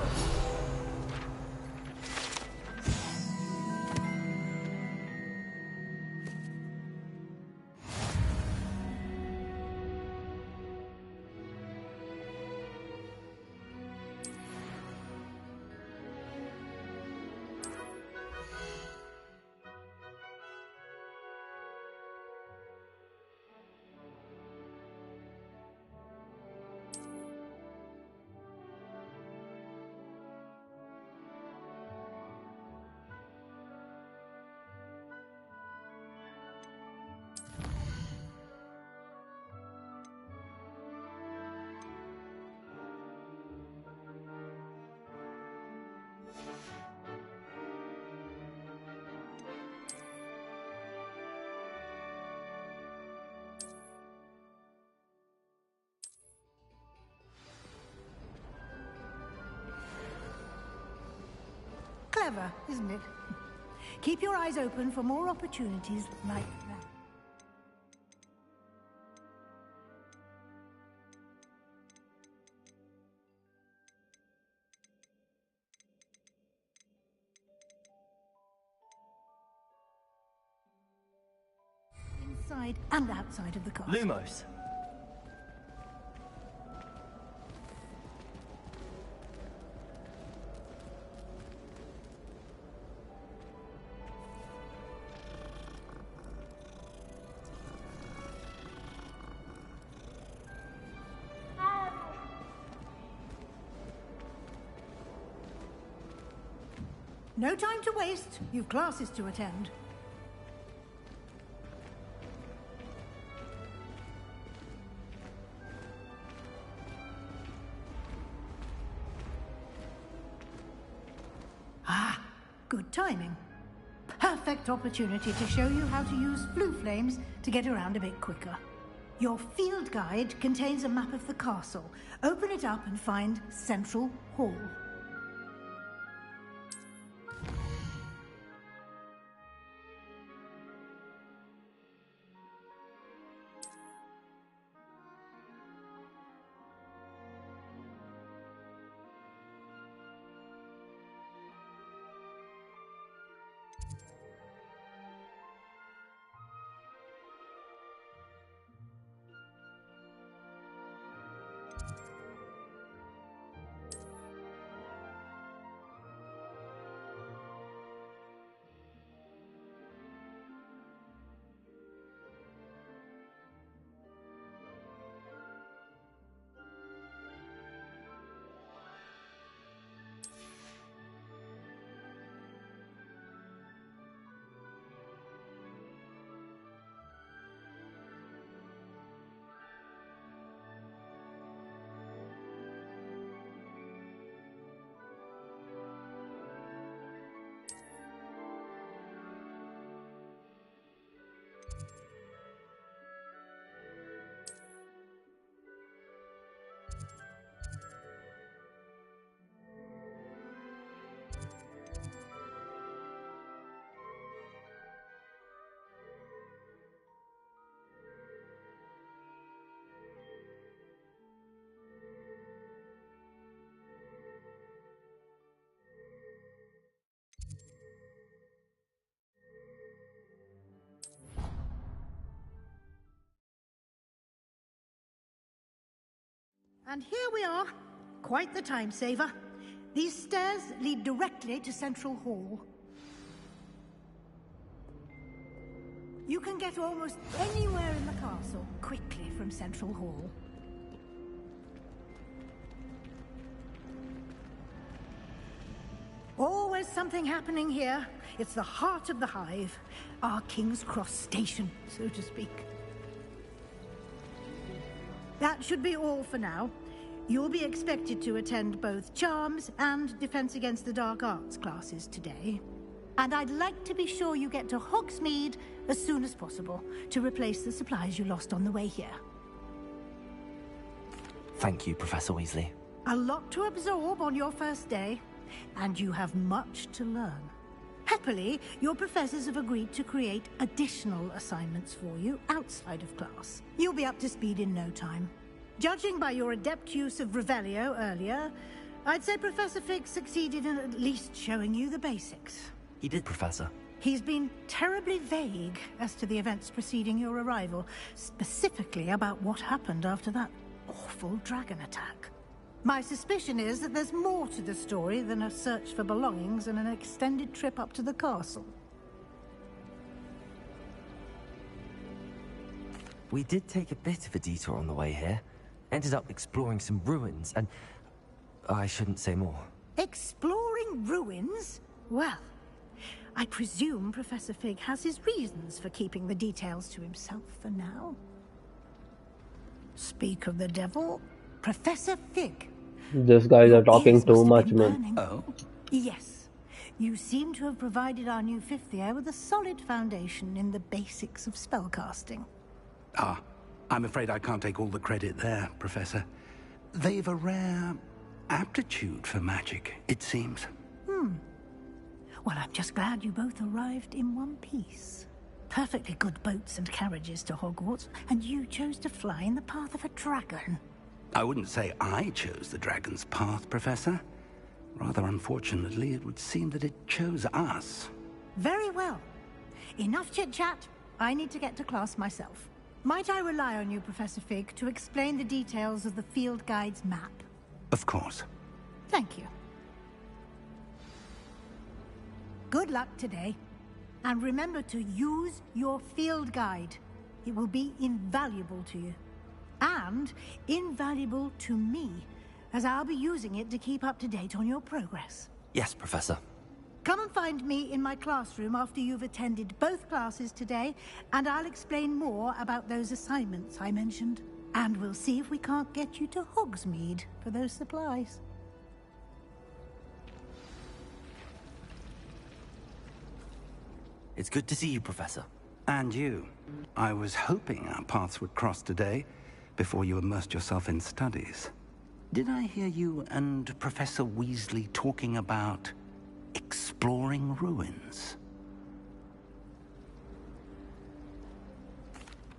Clever, isn't it? Keep your eyes open for more opportunities like that. Inside and outside of the castle. Lumos. No time to waste. You've classes to attend. Ah, good timing. Perfect opportunity to show you how to use flue flames to get around a bit quicker. Your field guide contains a map of the castle. Open it up and find Central Hall. And here we are. Quite the time saver. These stairs lead directly to Central Hall. You can get almost anywhere in the castle quickly from Central Hall. Always something happening here. It's the heart of the Hive. Our King's Cross station, so to speak. That should be all for now. You'll be expected to attend both Charms and Defense Against the Dark Arts classes today. And I'd like to be sure you get to Hogsmeade as soon as possible to replace the supplies you lost on the way here. Thank you, Professor Weasley. A lot to absorb on your first day, and you have much to learn. Happily, your professors have agreed to create additional assignments for you outside of class. You'll be up to speed in no time. Judging by your adept use of Revelio earlier, I'd say Professor Fig succeeded in at least showing you the basics. He did, Professor. He's been terribly vague as to the events preceding your arrival, specifically about what happened after that awful dragon attack. My suspicion is that there's more to the story than a search for belongings and an extended trip up to the castle. We did take a bit of a detour on the way here. Ended up exploring some ruins, and I shouldn't say more. Exploring ruins? Well, I presume Professor Fig has his reasons for keeping the details to himself for now. Speak of the devil, Professor Fig. These guys are talking too much, man. Oh? Yes. You seem to have provided our new fifth year with a solid foundation in the basics of spellcasting. Ah, I'm afraid I can't take all the credit there, Professor. They've a rare aptitude for magic, it seems. Well, I'm just glad you both arrived in one piece. Perfectly good boats and carriages to Hogwarts, and you chose to fly in the path of a dragon. I wouldn't say I chose the dragon's path, Professor. Rather unfortunately, it would seem that it chose us. Very well. Enough chit-chat. I need to get to class myself. Might I rely on you, Professor Fig, to explain the details of the field guide's map? Of course. Thank you. Good luck today. And remember to use your field guide. It will be invaluable to you. And invaluable to me, as I'll be using it to keep up to date on your progress. Yes, Professor. Come and find me in my classroom after you've attended both classes today, and I'll explain more about those assignments I mentioned. And we'll see if we can't get you to Hogsmeade for those supplies. It's good to see you, Professor. And you. I was hoping our paths would cross today, before you immersed yourself in studies. Did I hear you and Professor Weasley talking about exploring ruins?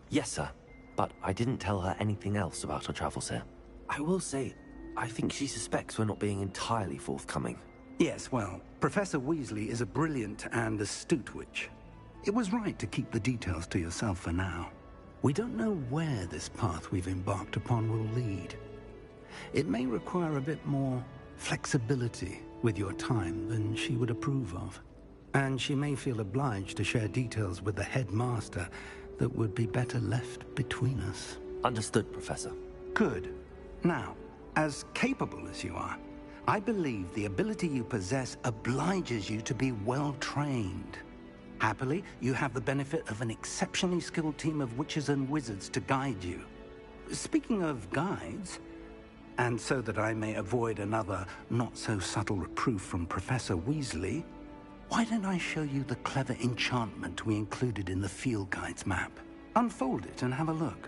Yes, sir. But I didn't tell her anything else about our travels here. I will say, I think she suspects we're not being entirely forthcoming. Yes, well, Professor Weasley is a brilliant and astute witch. It was right to keep the details to yourself for now. We don't know where this path we've embarked upon will lead. It may require a bit more flexibility with your time than she would approve of. And she may feel obliged to share details with the headmaster that would be better left between us. Understood, Professor. Good. Now, as capable as you are, I believe the ability you possess obliges you to be well-trained. Happily, you have the benefit of an exceptionally skilled team of witches and wizards to guide you. Speaking of guides, and so that I may avoid another not-so-subtle reproof from Professor Weasley, why don't I show you the clever enchantment we included in the field guide's map? Unfold it and have a look.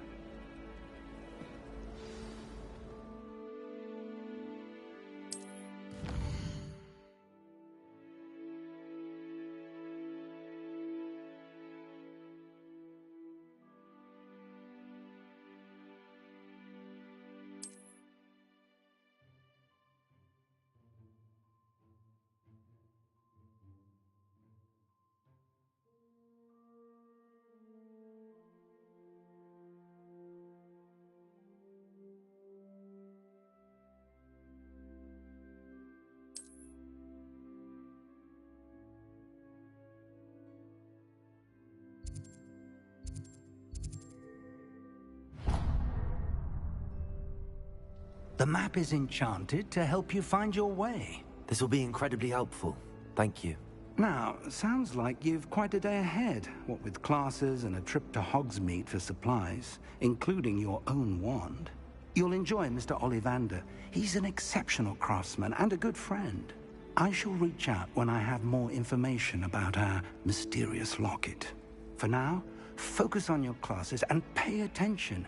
The map is enchanted to help you find your way. This will be incredibly helpful. Thank you. Now, sounds like you've quite a day ahead, what with classes and a trip to Hogsmeade for supplies, including your own wand. You'll enjoy Mr. Ollivander. He's an exceptional craftsman and a good friend. I shall reach out when I have more information about our mysterious locket. For now, focus on your classes and pay attention.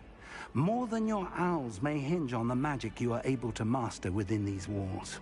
More than your owls may hinge on the magic you are able to master within these walls.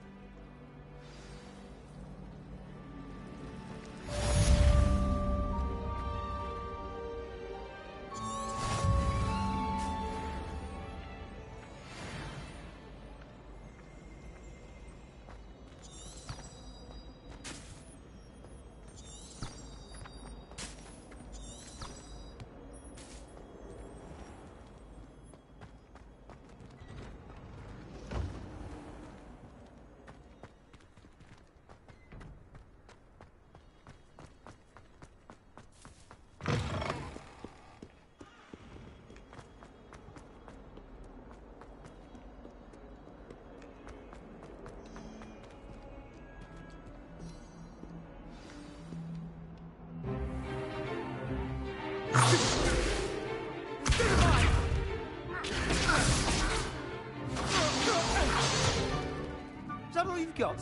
Is that all you've got?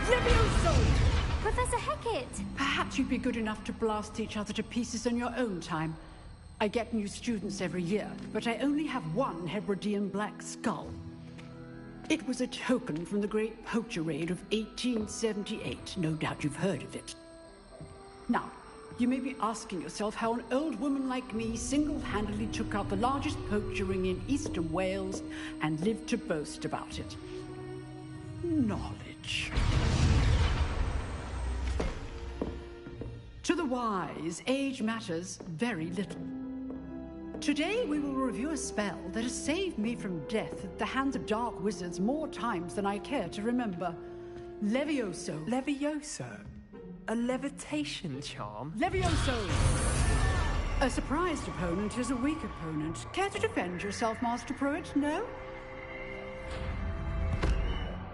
Levioso! Professor Hecat! Perhaps you'd be good enough to blast each other to pieces on your own time. I get new students every year, but I only have one Hebridean black skull. It was a token from the Great Poacher Raid of 1878. No doubt you've heard of it. Now, you may be asking yourself how an old woman like me single-handedly took out the largest poacher ring in eastern Wales and lived to boast about it. Knowledge. To the wise, age matters very little. Today we will review a spell that has saved me from death at the hands of dark wizards more times than I care to remember. Levioso. Levioso? A levitation charm? Levioso! A surprised opponent is a weak opponent. Care to defend yourself, Master Pruitt? No?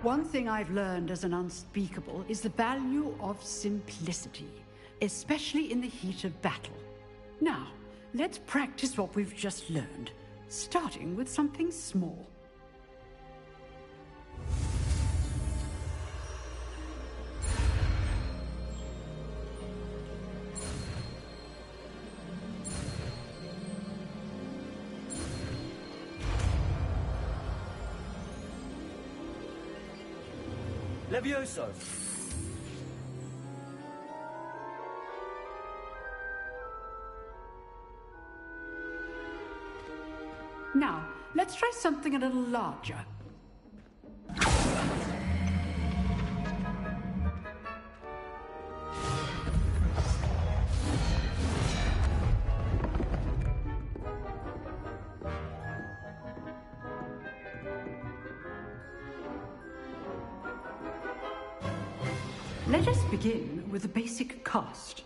One thing I've learned as an unspeakable is the value of simplicity, especially in the heat of battle. Now, let's practice what we've just learned, starting with something small. Levioso! Now, let's try something a little larger. Let us begin with the basic cast.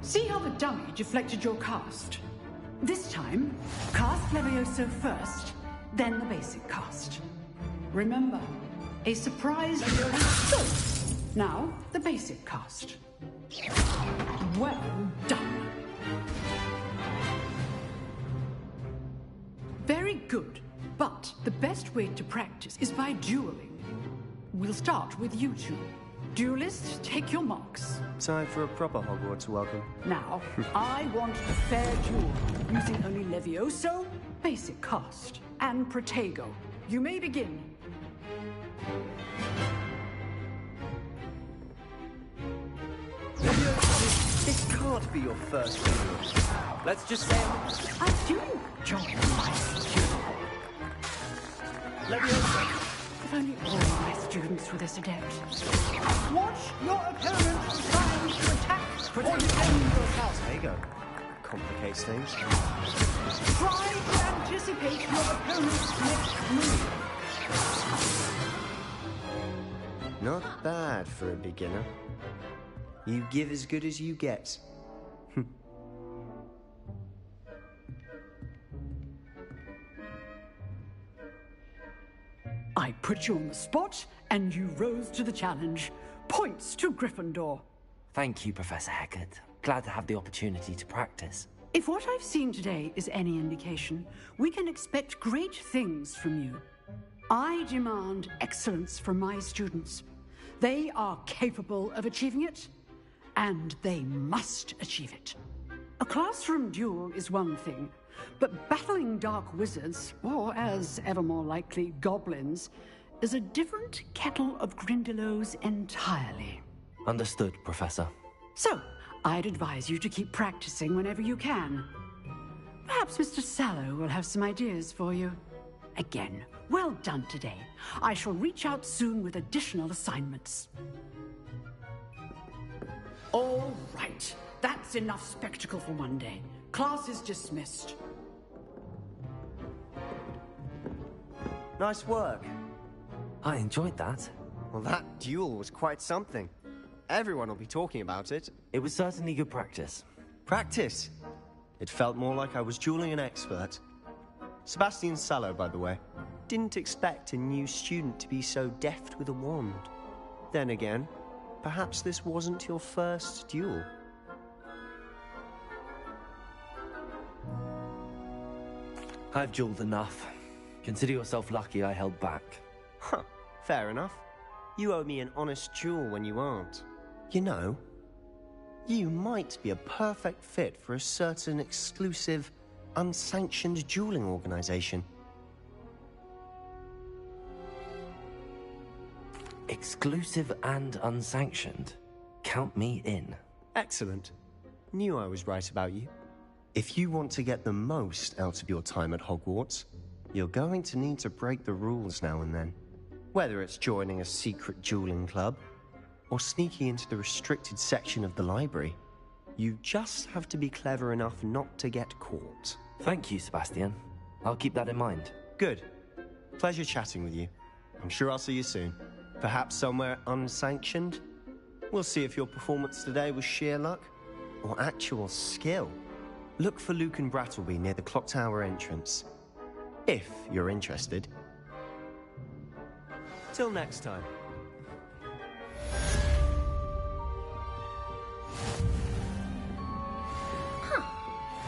See how the dummy deflected your cast? This time, cast Levioso first, then the basic cast. Remember, a surprise Levioso. Now, the basic cast. Well done. Very good, but the best way to practice is by dueling. We'll start with you two. Duelists, take your marks. Time for a proper Hogwarts welcome. Now, I want a fair duel, using only Levioso, basic cast, and Protego. You may begin. This can't be your first duel. Let's just say I do enjoy my duel. Levioso! If only all my students were this adept. Watch your opponent trying to attack or defend yourself. There you go. complicates things. Try to anticipate your opponent's next move. Not bad for a beginner. You give as good as you get. I put you on the spot, and you rose to the challenge. Points to Gryffindor. Thank you, Professor Hecat. Glad to have the opportunity to practice. If what I've seen today is any indication, we can expect great things from you. I demand excellence from my students. They are capable of achieving it, and they must achieve it. A classroom duel is one thing, but battling dark wizards, or as ever more likely, goblins, is a different kettle of Grindylows entirely. Understood, Professor. So, I'd advise you to keep practicing whenever you can. Perhaps Mr. Sallow will have some ideas for you. Again, well done today. I shall reach out soon with additional assignments. All right. That's enough spectacle for one day. Class is dismissed. Nice work. I enjoyed that. Well, that duel was quite something. Everyone will be talking about it. It was certainly good practice. Practice? It felt more like I was dueling an expert. Sebastian Sallow, by the way. Didn't expect a new student to be so deft with a wand. Then again, perhaps this wasn't your first duel. I've dueled enough. Consider yourself lucky I held back. Huh, fair enough. You owe me an honest duel when you aren't. You know, you might be a perfect fit for a certain exclusive, unsanctioned dueling organization. Exclusive and unsanctioned? Count me in. Excellent. Knew I was right about you. If you want to get the most out of your time at Hogwarts, you're going to need to break the rules now and then. Whether it's joining a secret dueling club, or sneaking into the restricted section of the library, you just have to be clever enough not to get caught. Thank you, Sebastian. I'll keep that in mind. Good. Pleasure chatting with you. I'm sure I'll see you soon. Perhaps somewhere unsanctioned? We'll see if your performance today was sheer luck, or actual skill. Look for Luke and Brattleby near the clock tower entrance. If you're interested. Till next time.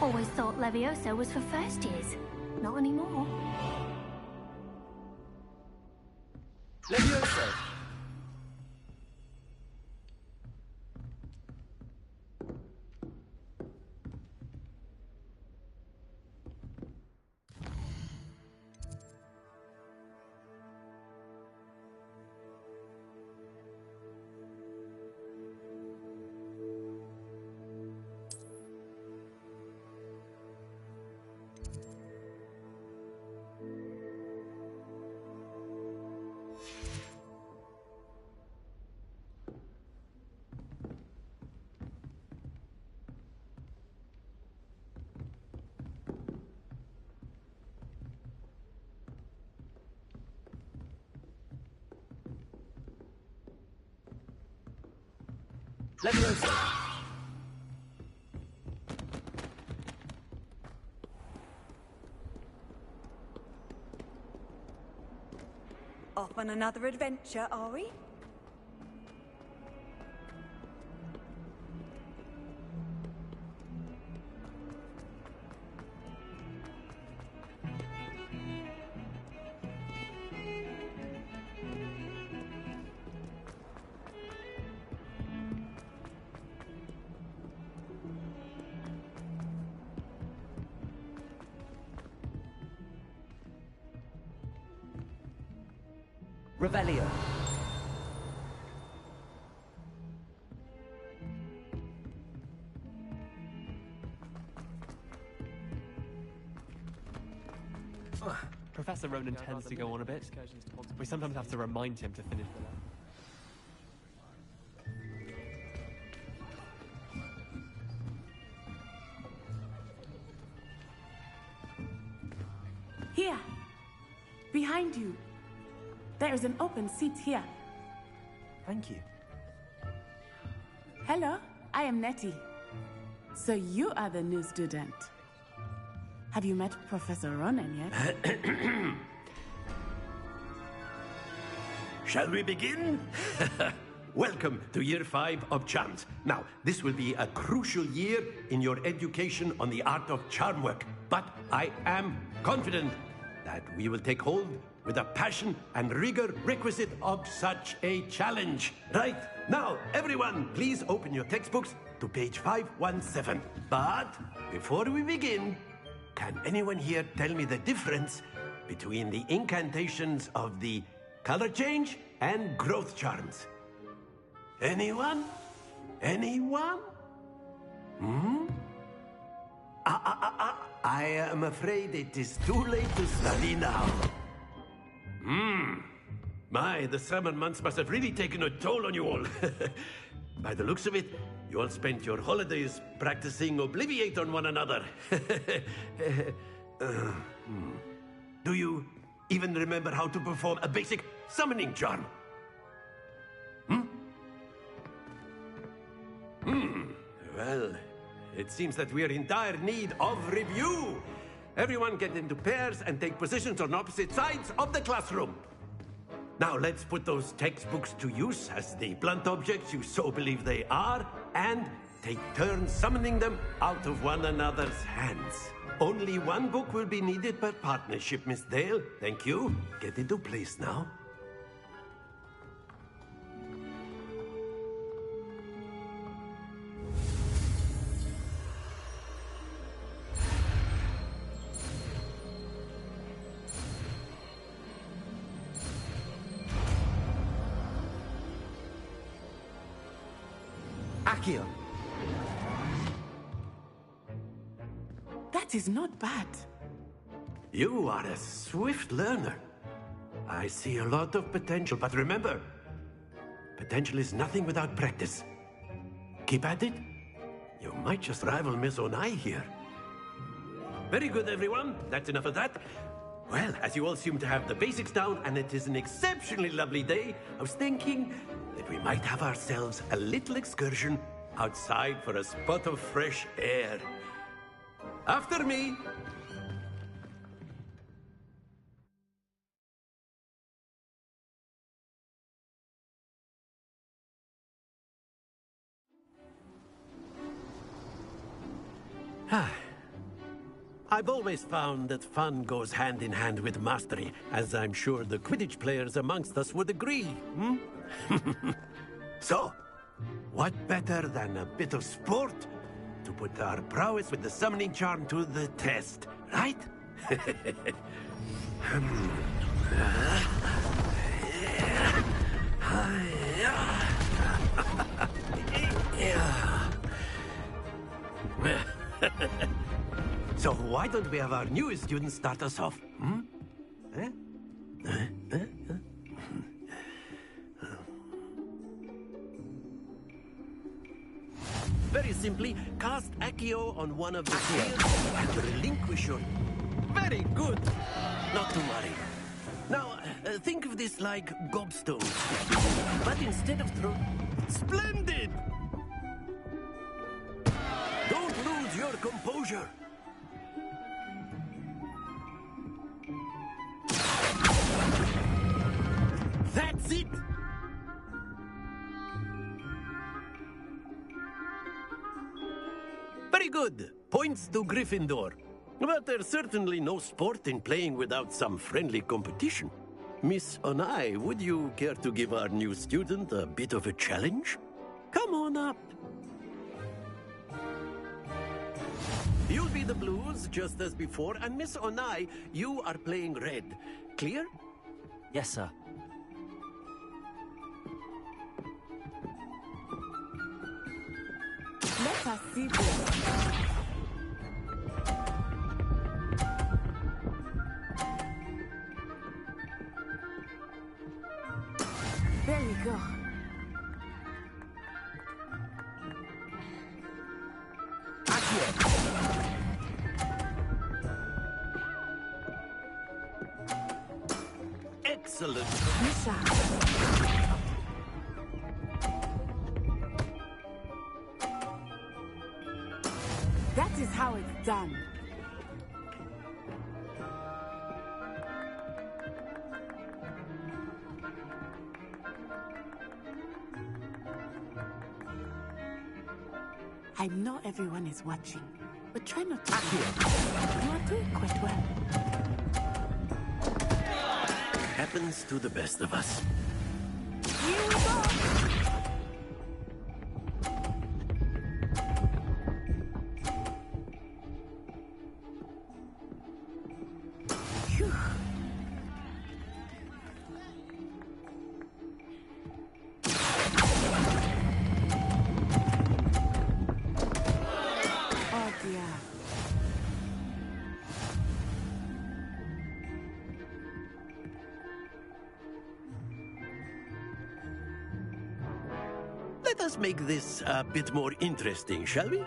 Always thought Levioso was for first years. Not anymore. Levioso! Levioso! Off on another adventure, are we? Revelio. Professor Ronan tends to go on a bit. We sometimes have to remind him to finish the letter. Here. Behind you. There is an open seat here. Thank you. Hello, I am Nettie. So you are the new student. Have you met Professor Ronan yet? Shall we begin? Welcome to Year 5 of Charms. Now, this will be a crucial year in your education on the art of charm work. But I am confident that we will take hold with the passion and rigor requisite of such a challenge. Right, now, everyone, please open your textbooks to page 517. But before we begin, can anyone here tell me the difference between the incantations of the color change and growth charms? Anyone? Anyone? I am afraid it is too late to study now. My, the summer months must have really taken a toll on you all. By the looks of it, you all spent your holidays practicing Obliviate on one another. Do you even remember how to perform a basic summoning charm? Well, it seems that we are in dire need of review. Everyone get into pairs and take positions on opposite sides of the classroom. Now let's put those textbooks to use as the blunt objects you so believe they are, and take turns summoning them out of one another's hands. Only one book will be needed per partnership, Miss Dale. Thank you. Get into place now. Accio. That is not bad. You are a swift learner. I see a lot of potential, but remember, potential is nothing without practice. Keep at it. You might just rival Miss Onai here. Very good, everyone. That's enough of that. Well, as you all seem to have the basics down, and it is an exceptionally lovely day, I was thinking that we might have ourselves a little excursion outside for a spot of fresh air. After me. I've always found that fun goes hand in hand with mastery, as I'm sure the Quidditch players amongst us would agree. So, what better than a bit of sport to put our prowess with the summoning charm to the test, right? So why don't we have our newest student start us off? Very simply, cast Accio on one of the shields and relinquish your... Very good! Not to worry. Now, think of this like gobstones. But instead of throw... Splendid! Don't lose your composure. That's it! Very good. Points to Gryffindor. But there's certainly no sport in playing without some friendly competition. Miss Onai, would you care to give our new student a bit of a challenge? Come on up. You'll be the blues, just as before, and Miss Onai, you are playing red. Clear? Yes, sir. Let us see this. There we go. Excellent. That is how it's done. I know everyone is watching, but try not to. You are doing quite well. Happens to the best of us. Here we go! Phew. Oh dear. Let us make this a bit more interesting, shall we?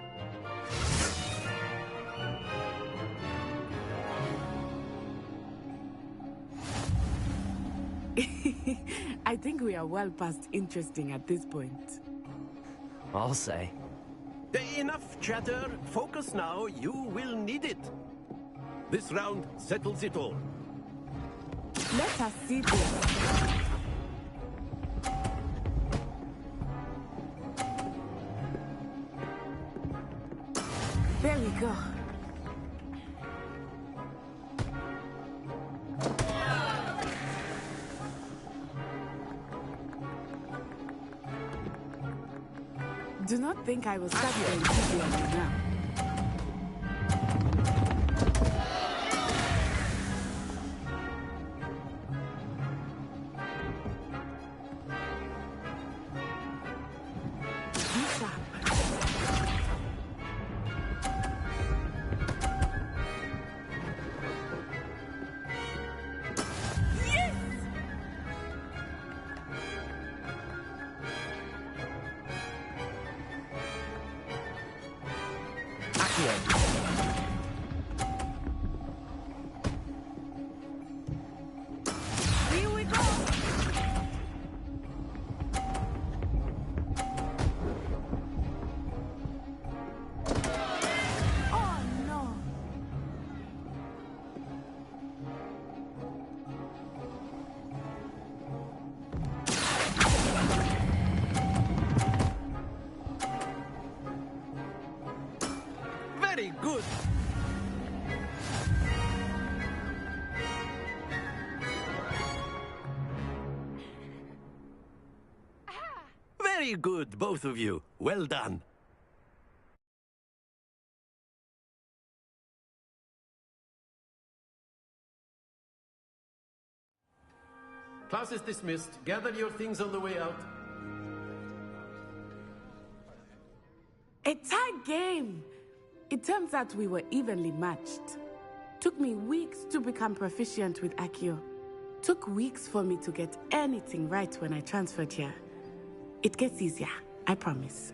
I think we are well past interesting at this point. I'll say. Enough chatter. Focus now. You will need it. This round settles it all. Let us see this. There we go. Do not think I will start your enthusiasm now. Here we go. Oh no. Very good. Very good, both of you. Well done. Class is dismissed. Gather your things on the way out. A tight game. It turns out we were evenly matched. Took me weeks to become proficient with Accio. Took weeks for me to get anything right when I transferred here. It gets easier, I promise.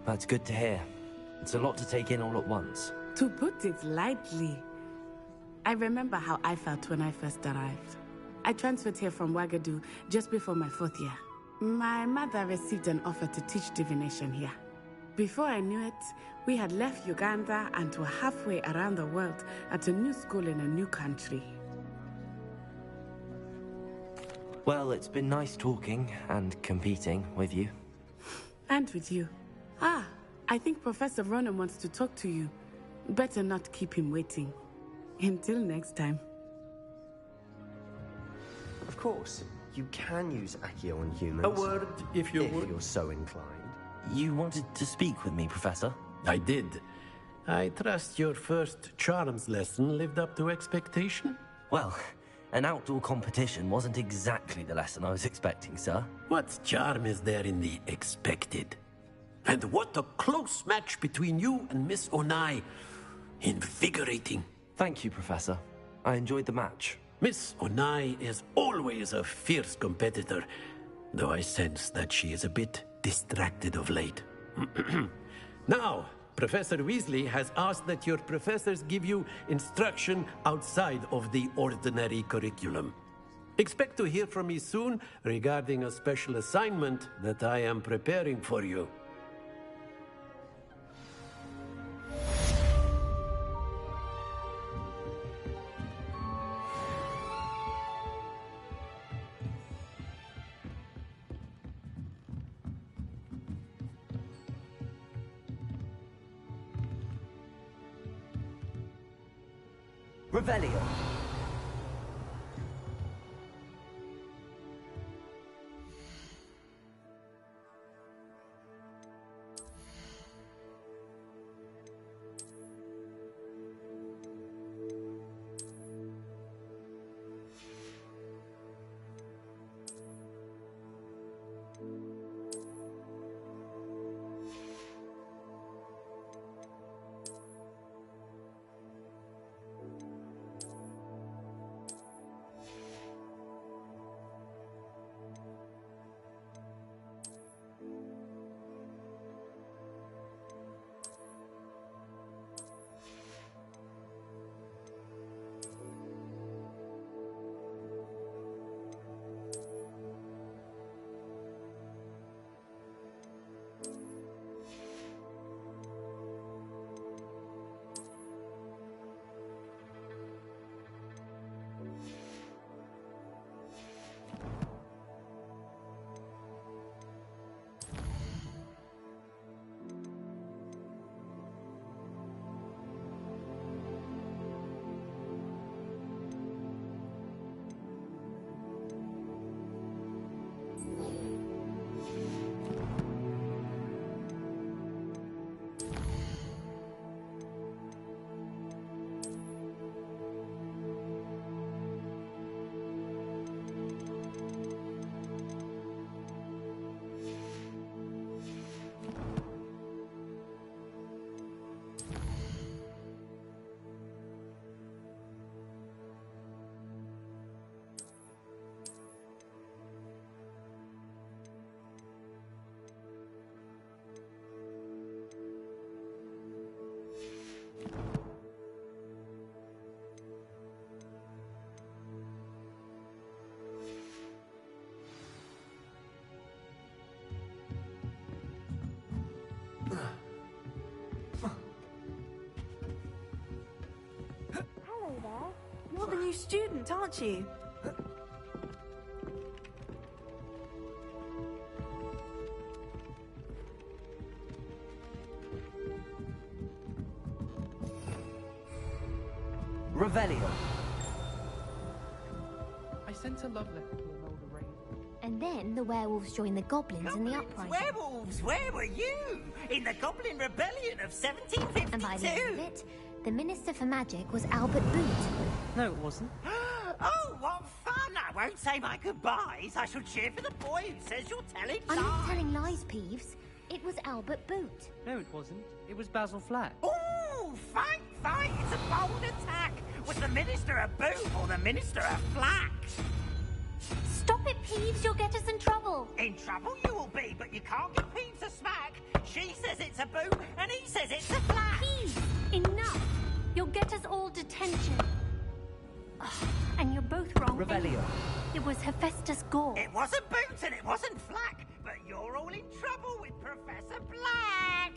That's good to hear. It's a lot to take in all at once. To put it lightly, I remember how I felt when I first arrived. I transferred here from Wagadu just before my 4th year. My mother received an offer to teach divination here. Before I knew it, we had left Uganda and were halfway around the world at a new school in a new country. Well, it's been nice talking and competing with you. And with you. Ah, I think Professor Ronan wants to talk to you. Better not keep him waiting. Until next time. Of course, you can use Accio on humans. A word, if you would. If you're so inclined. You wanted to speak with me, Professor? I did. I trust your first charms lesson lived up to expectation? Well, an outdoor competition wasn't exactly the lesson I was expecting, sir. What charm is there in the expected? And what a close match between you and Miss Onai. Invigorating. Thank you, Professor. I enjoyed the match. Miss Onai is always a fierce competitor, though I sense that she is a bit distracted of late. Now, Professor Weasley has asked that your professors give you instruction outside of the ordinary curriculum. Expect to hear from me soon regarding a special assignment that I am preparing for you. Revelio. You're the new student, aren't you? Revelio. I sent a love letter to an older raven. And then the werewolves joined the goblins in the uprising. Werewolves, where were you? In the Goblin Rebellion of 1752? And by the end of it, the Minister for Magic was Albert Boot. No, it wasn't. Oh, what fun! I won't say my goodbyes. I shall cheer for the boy who says you're telling I'm lies. not telling lies, Peeves. It was Albert Boot. No, it wasn't. It was Basil Flat. Ooh, fight, fight! It's a bold attack! Was the Minister a boot or the Minister a flack? Stop it, Peeves. You'll get us in trouble. In trouble you will be, but you can't give Peeves a smack. She says it's a boot, and he says it's a flack. Peeves, enough. You'll get us all detention. Oh, and you're both wrong. Revelio. It was Hephaestus Gore. It wasn't boot and it wasn't flack, but you're all in trouble with Professor Black.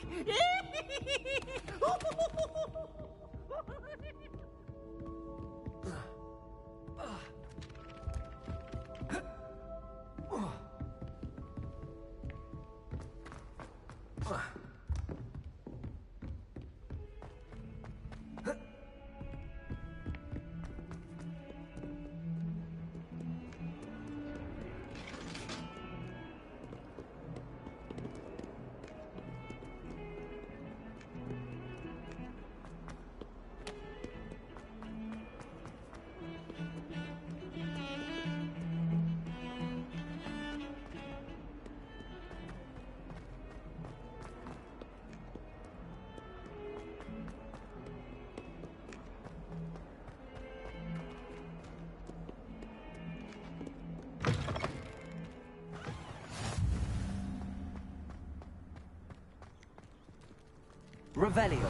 Revelio.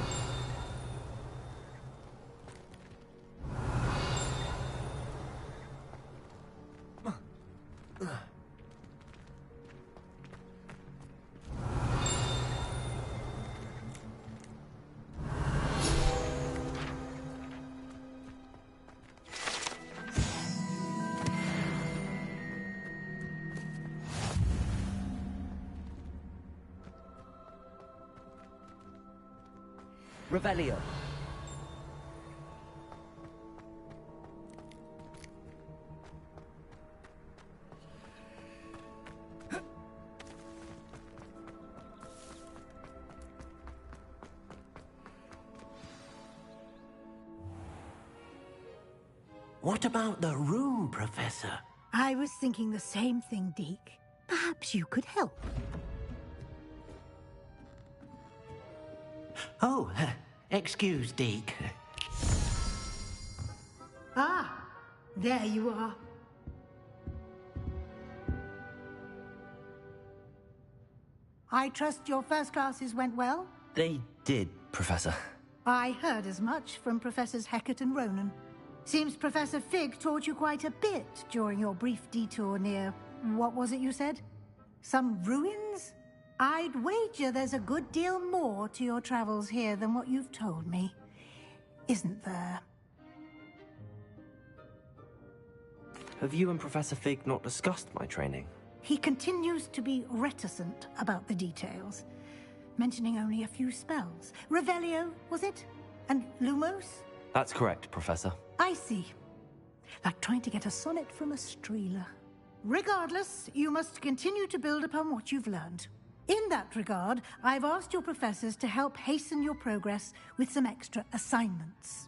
Revelio. What about the room, Professor? I was thinking the same thing, Deke. Perhaps you could help. Oh, excuse, Deke. Ah, there you are. I trust your first classes went well? They did, Professor. I heard as much from Professors Hecat and Ronan. Seems Professor Fig taught you quite a bit during your brief detour near... what was it you said? Some ruins? I'd wager there's a good deal more to your travels here than what you've told me. Isn't there? Have you and Professor Fig not discussed my training? He continues to be reticent about the details, mentioning only a few spells. Revelio, was it? And Lumos? That's correct, Professor. I see. Like trying to get a sonnet from a streeler. Regardless, you must continue to build upon what you've learned. In that regard, I've asked your professors to help hasten your progress with some extra assignments.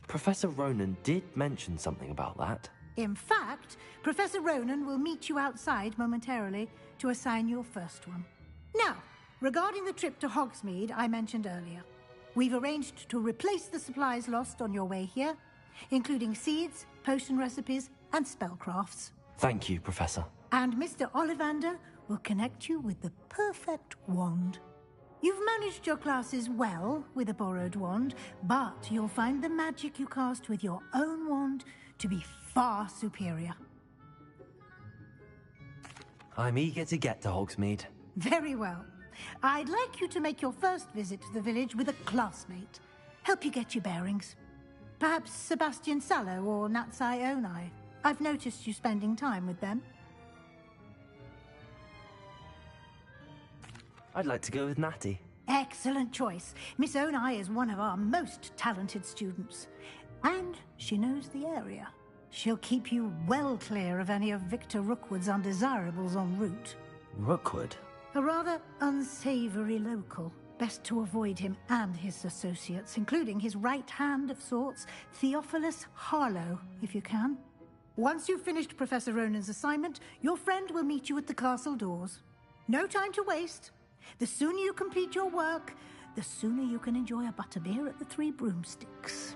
Professor Ronan did mention something about that. In fact, Professor Ronan will meet you outside momentarily to assign your first one. Now, regarding the trip to Hogsmeade I mentioned earlier, we've arranged to replace the supplies lost on your way here, including seeds, potion recipes, and spellcrafts. Thank you, Professor. And Mr. Ollivander will connect you with the perfect wand. You've managed your classes well with a borrowed wand, but you'll find the magic you cast with your own wand to be far superior. I'm eager to get to Hogsmeade. Very well. I'd like you to make your first visit to the village with a classmate. Help you get your bearings. Perhaps Sebastian Sallow or Natsai Onai. I've noticed you spending time with them. I'd like to go with Natty. Excellent choice. Miss Onai is one of our most talented students. And she knows the area. She'll keep you well clear of any of Victor Rookwood's undesirables en route. Rookwood? A rather unsavory local. Best to avoid him and his associates, including his right hand of sorts, Theophilus Harlow, if you can. Once you've finished Professor Ronan's assignment, your friend will meet you at the castle doors. No time to waste. The sooner you complete your work, the sooner you can enjoy a butterbeer at the Three Broomsticks.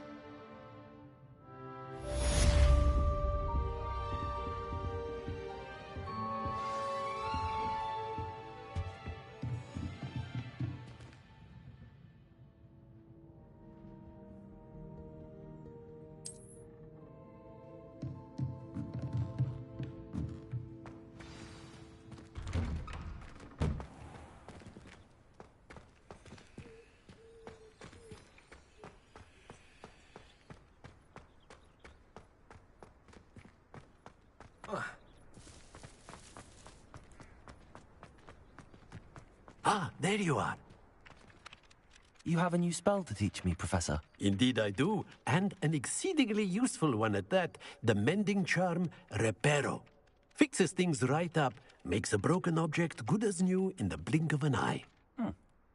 Ah, there you are. You have a new spell to teach me, Professor. Indeed I do, and an exceedingly useful one at that. The mending charm, Reparo. Fixes things right up, makes a broken object good as new in the blink of an eye.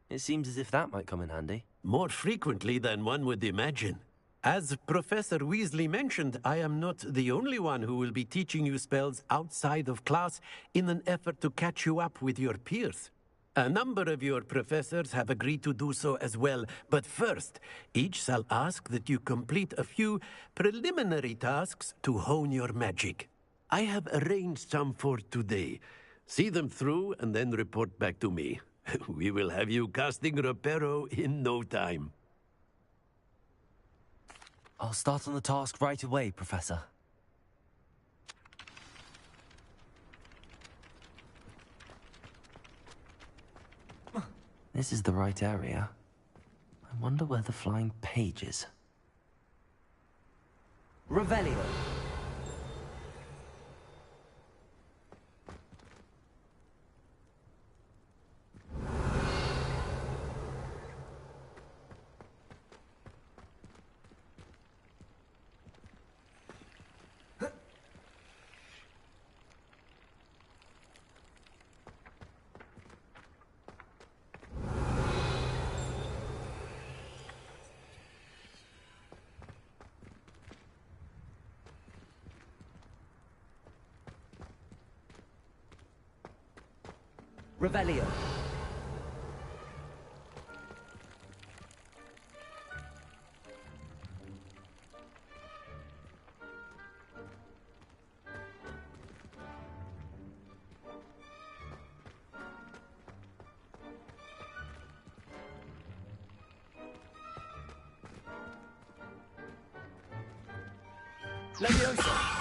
It seems as if that might come in handy. More frequently than one would imagine. As Professor Weasley mentioned, I am not the only one who will be teaching you spells outside of class in an effort to catch you up with your peers. A number of your professors have agreed to do so as well, but first, each shall ask that you complete a few preliminary tasks to hone your magic. I have arranged some for today. See them through and then report back to me. We will have you casting Reparo in no time. I'll start on the task right away, Professor. This is the right area. I wonder where the flying page is. Revelio. Revelio. Leviosa!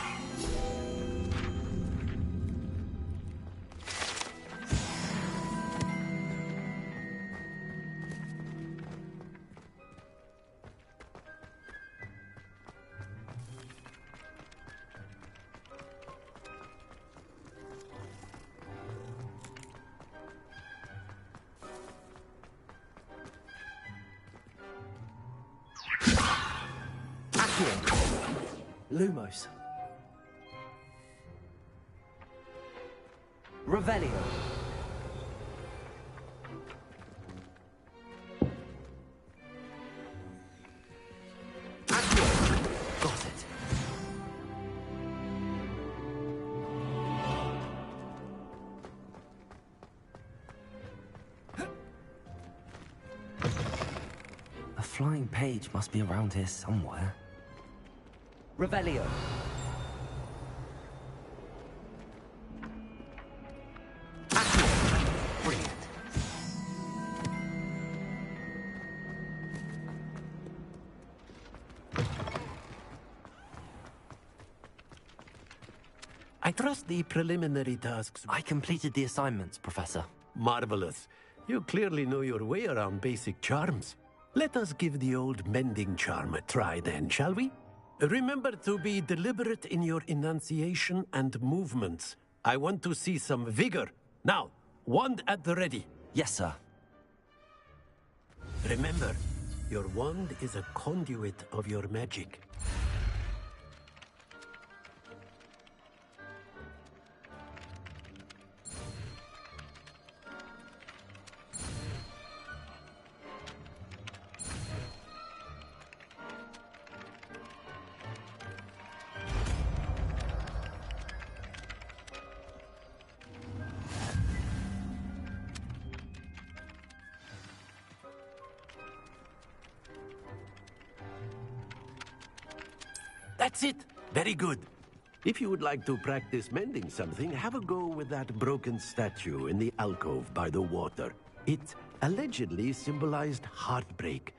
Lumos. Revelio. Got it. A flying page must be around here somewhere. Revelio. Brilliant. I trust the preliminary tasks. I completed the assignments, Professor. Marvelous. You clearly know your way around basic charms. Let us give the old mending charm a try then, shall we? Remember to be deliberate in your enunciation and movements. I want to see some vigor. Now, wand at the ready. Yes, sir. Remember, your wand is a conduit of your magic. That's it. Very good. If you would like to practice mending something, have a go with that broken statue in the alcove by the water. It allegedly symbolized heartbreak.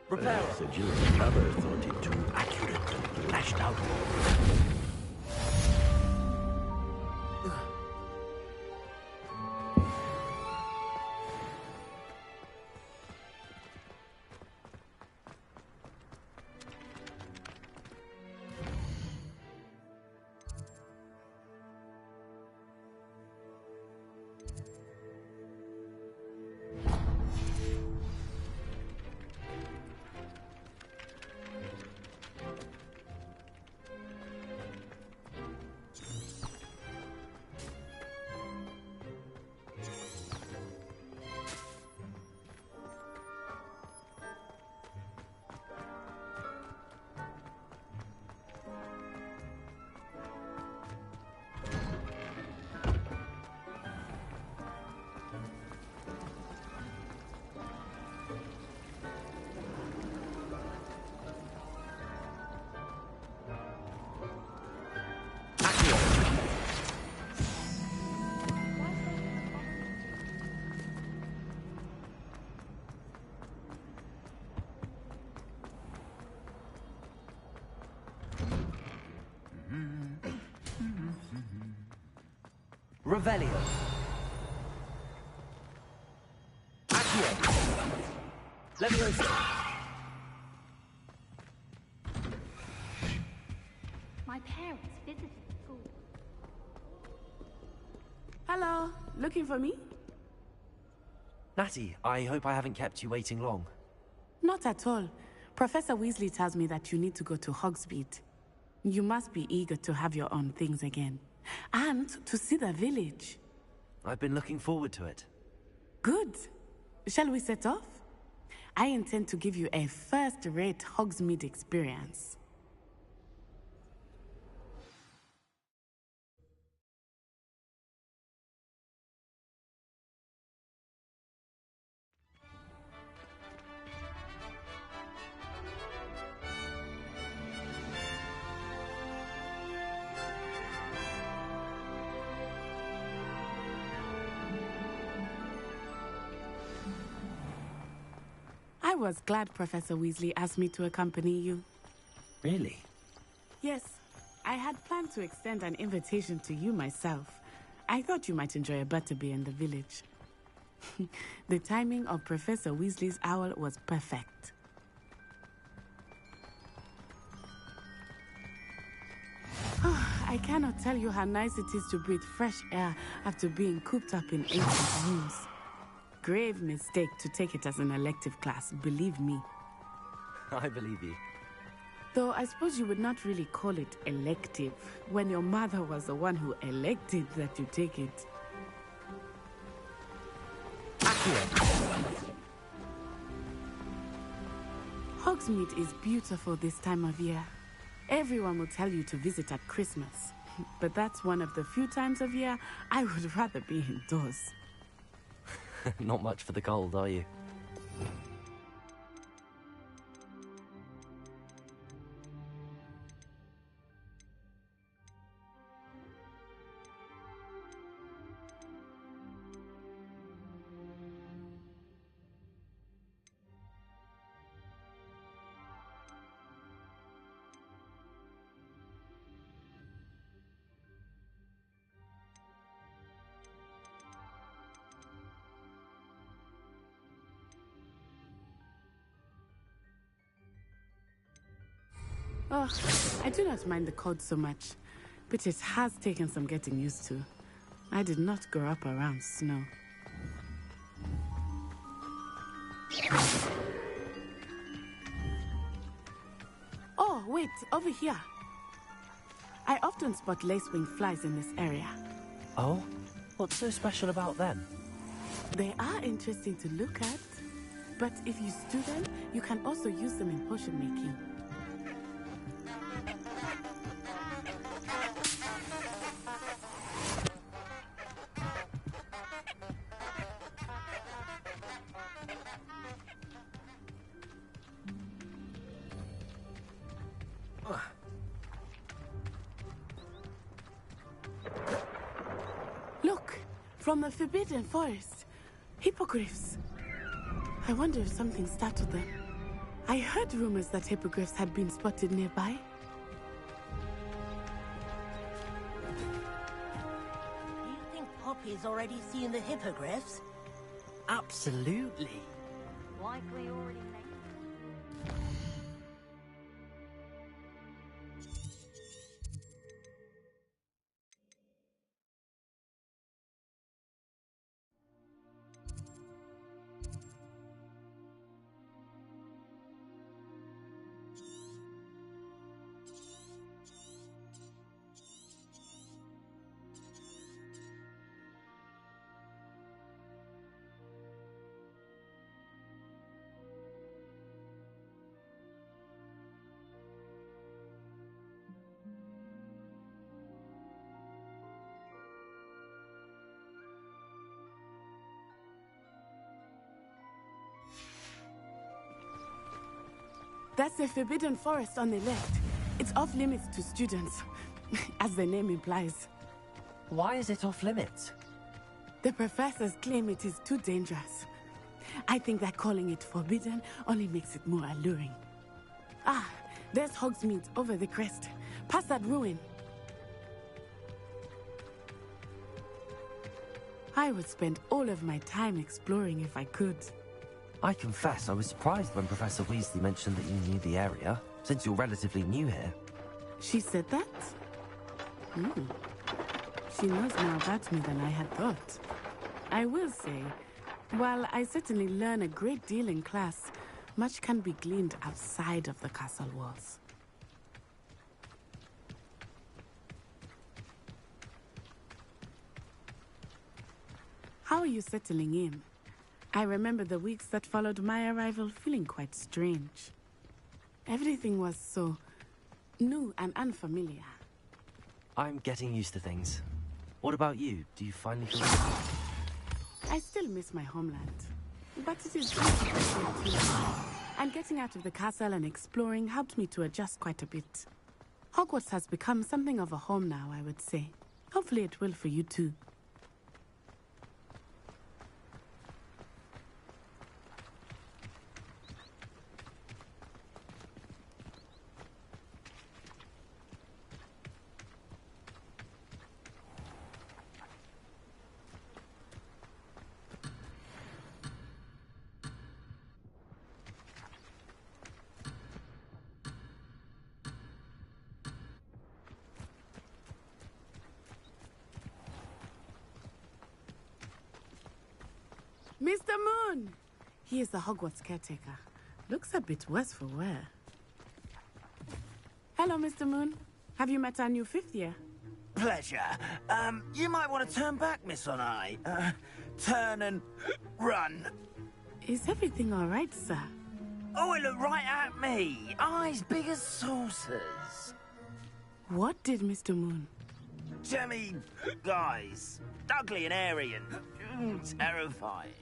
Perhaps a jealous lover thought it too accurate and lashed out. Revelio. Accio. Leviosa. My parents visited the school. Hello, looking for me? Natty, I hope I haven't kept you waiting long. Not at all. Professor Weasley tells me that you need to go to Hogsmeade. You must be eager to have your own things again. And to see the village. I've been looking forward to it. Good. Shall we set off? I intend to give you a first-rate Hogsmeade experience. I was glad Professor Weasley asked me to accompany you. Really? Yes, I had planned to extend an invitation to you myself. I thought you might enjoy a butterbeer in the village. The timing of Professor Weasley's owl was perfect. I cannot tell you how nice it is to breathe fresh air after being cooped up in ancient rooms. Grave mistake to take it as an elective class, believe me. I believe you. Though I suppose you would not really call it elective when your mother was the one who elected that you take it. Hogsmeade is beautiful this time of year. Everyone will tell you to visit at Christmas. But that's one of the few times of year I would rather be indoors. Not much for the cold, are you? Oh, I do not mind the cold so much, but it has taken some getting used to. I did not grow up around snow. Oh, wait, over here. I often spot lacewing flies in this area. Oh? What's so special about them? They are interesting to look at, but if you stew them, you can also use them in potion making. Look, from the Forbidden Forest. Hippogriffs. I wonder if something startled them. I heard rumors that hippogriffs had been spotted nearby. Do you think Poppy's already seen the hippogriffs? Absolutely. Likely already made. That's the Forbidden Forest on the left. It's off limits to students, as the name implies. Why is it off limits? The professors claim it is too dangerous. I think that calling it forbidden only makes it more alluring. Ah, there's Hogsmeade over the crest. Past that ruin. I would spend all of my time exploring if I could. I confess I was surprised when Professor Weasley mentioned that you knew the area, since you're relatively new here. She said that? She knows more about me than I had thought. I will say, while I certainly learn a great deal in class, much can be gleaned outside of the castle walls. How are you settling in? I remember the weeks that followed my arrival feeling quite strange. Everything was so new and unfamiliar. I'm getting used to things. What about you? Do you finally feel... I still miss my homeland, but it is beautiful too. And getting out of the castle and exploring helped me to adjust quite a bit. Hogwarts has become something of a home now, I would say. Hopefully it will for you too. Mr. Moon! He is the Hogwarts caretaker. Looks a bit worse for wear. Hello, Mr. Moon. Have you met our new fifth year? Pleasure. You might want to turn back, Miss On-Eye. Turn and run. Is everything all right, sir? Oh, it looked right at me. Eyes big as saucers. What did Mr. Moon? Jemmy guys. Ugly and airy and terrifying.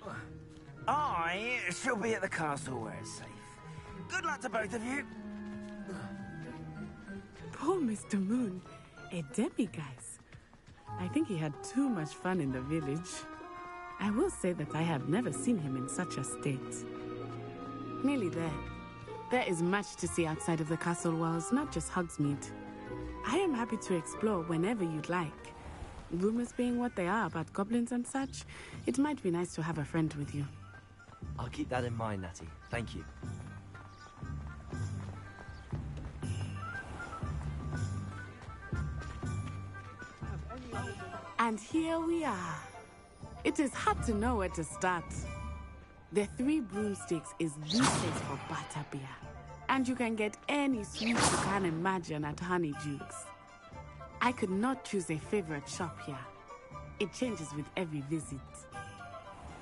I shall be at the castle where it's safe. Good luck to both of you. Poor Mr. Moon. A demiguise. I think he had too much fun in the village. I will say that I have never seen him in such a state. Nearly there. There is much to see outside of the castle walls, not just Hogsmeade. I am happy to explore whenever you'd like. Rumors being what they are about goblins and such, it might be nice to have a friend with you. I'll keep that in mind, Natty. Thank you. And here we are. It is hard to know where to start. The Three Broomsticks is the place for butterbeer. And you can get any sweet you can imagine at Honeydukes. I could not choose a favorite shop here. It changes with every visit.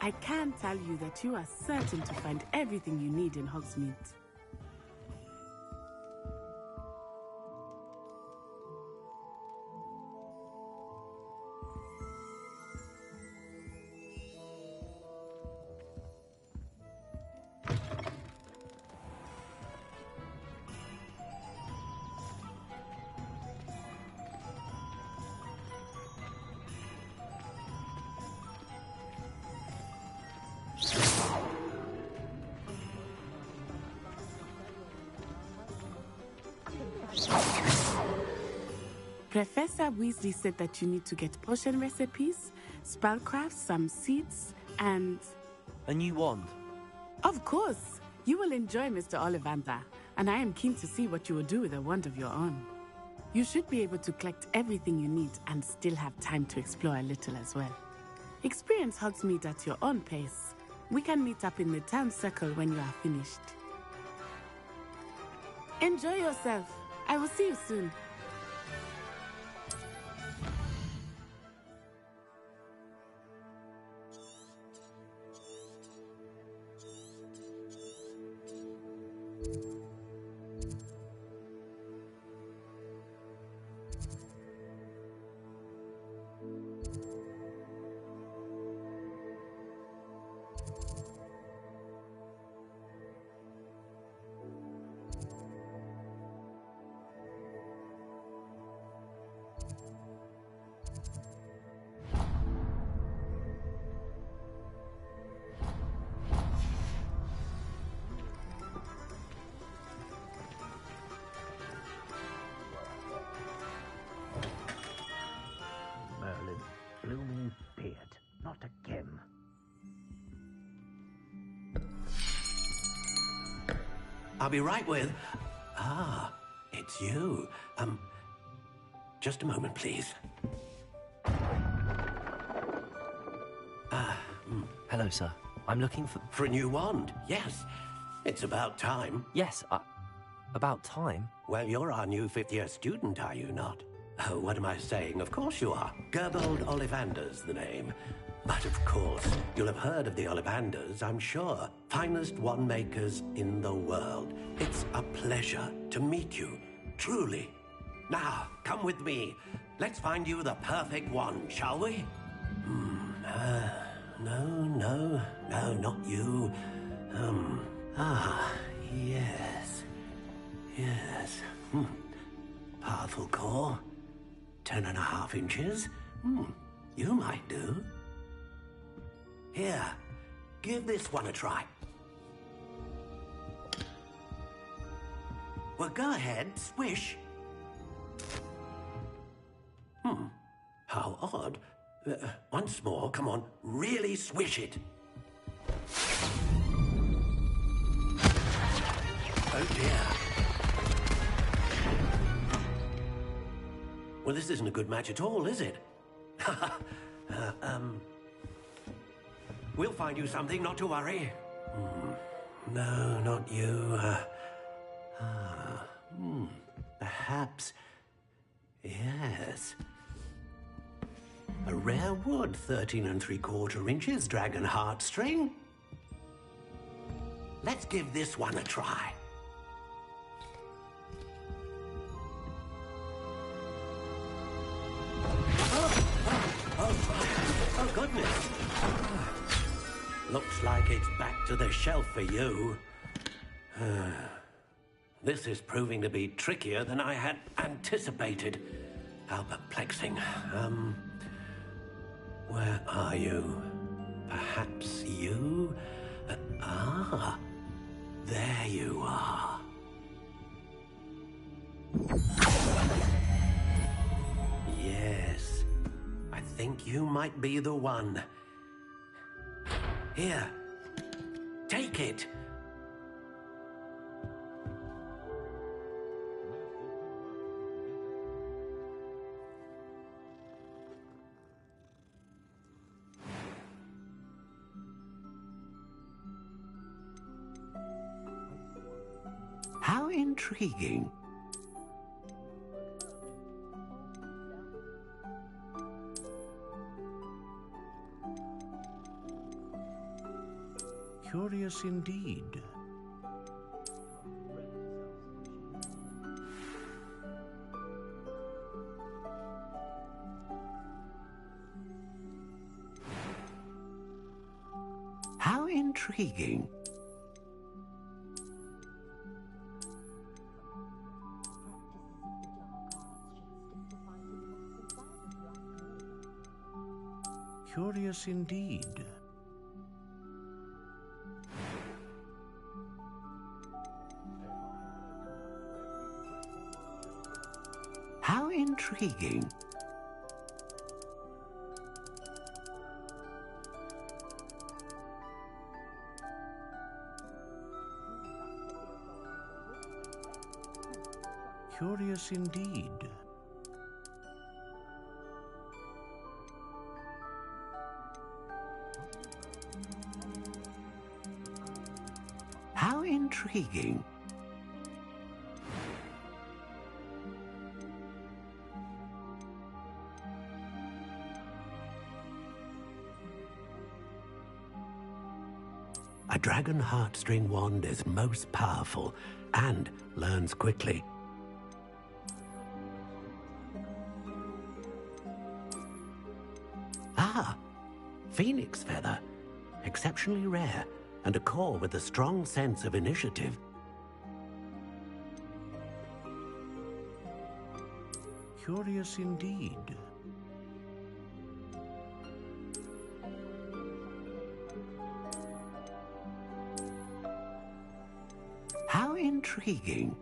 I can tell you that you are certain to find everything you need in Hogsmeade. Professor Weasley said that you need to get potion recipes, spellcraft, some seeds, and... A new wand? Of course! You will enjoy Mr. Ollivander, and I am keen to see what you will do with a wand of your own. You should be able to collect everything you need and still have time to explore a little as well. Experience Hogsmeade at your own pace. We can meet up in the town circle when you are finished. Enjoy yourself. I will see you soon. I'll be right with... Ah, it's you. Just a moment, please. Hello, sir. I'm looking for... For a new wand, yes. It's about time. Yes, about time? Well, you're our new fifth-year student, are you not? Oh, what am I saying? Of course you are. Gerbold Ollivander's the name. But of course, you'll have heard of the Ollivanders, I'm sure. Finest wand makers in the world. It's a pleasure to meet you, truly. Now, come with me. Let's find you the perfect wand, shall we? No, not you. Yes. Powerful core. 10.5 inches. You might do. Here, give this one a try. Well, go ahead, swish. How odd. Once more, come on, really swish it. Oh dear. Well, this isn't a good match at all, is it? We'll find you something, not to worry. No, not you. Perhaps... Yes. A rare wood, 13 3/4 inches, dragon heartstring. Let's give this one a try. Oh, goodness. Looks like it's back to the shelf for you. This is proving to be trickier than I had anticipated. How perplexing. Where are you? Perhaps you? There you are. Yes, I think you might be the one. Here, take it. How intriguing. Curious indeed. How intriguing. Curious indeed. How intriguing. Curious indeed. How intriguing. A dragon heartstring wand is most powerful and learns quickly. Phoenix feather. Exceptionally rare, and a core with a strong sense of initiative. Curious indeed. How intriguing.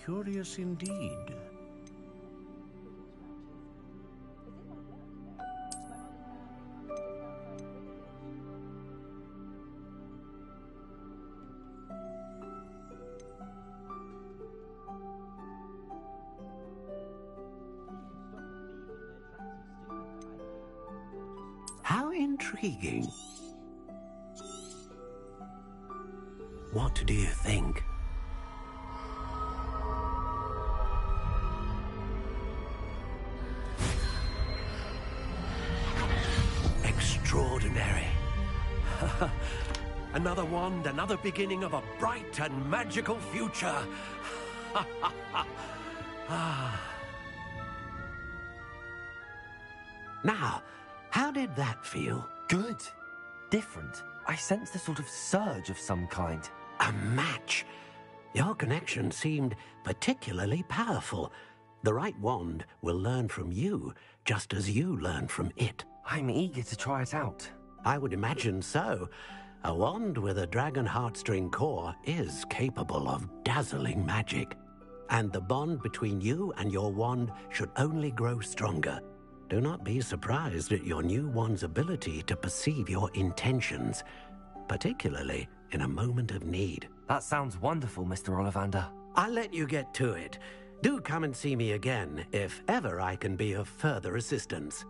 Curious indeed. intriguing. What do you think? Extraordinary. Another wand, another beginning of a bright and magical future. Now, how did that feel? Good. Different. I sensed a sort of surge of some kind. A match. Your connection seemed particularly powerful. The right wand will learn from you, just as you learn from it. I'm eager to try it out. I would imagine so. A wand with a dragon heartstring core is capable of dazzling magic. And the bond between you and your wand should only grow stronger. Do not be surprised at your new wand's ability to perceive your intentions, particularly in a moment of need. That sounds wonderful, Mr. Ollivander. I'll let you get to it. Do come and see me again if ever I can be of further assistance.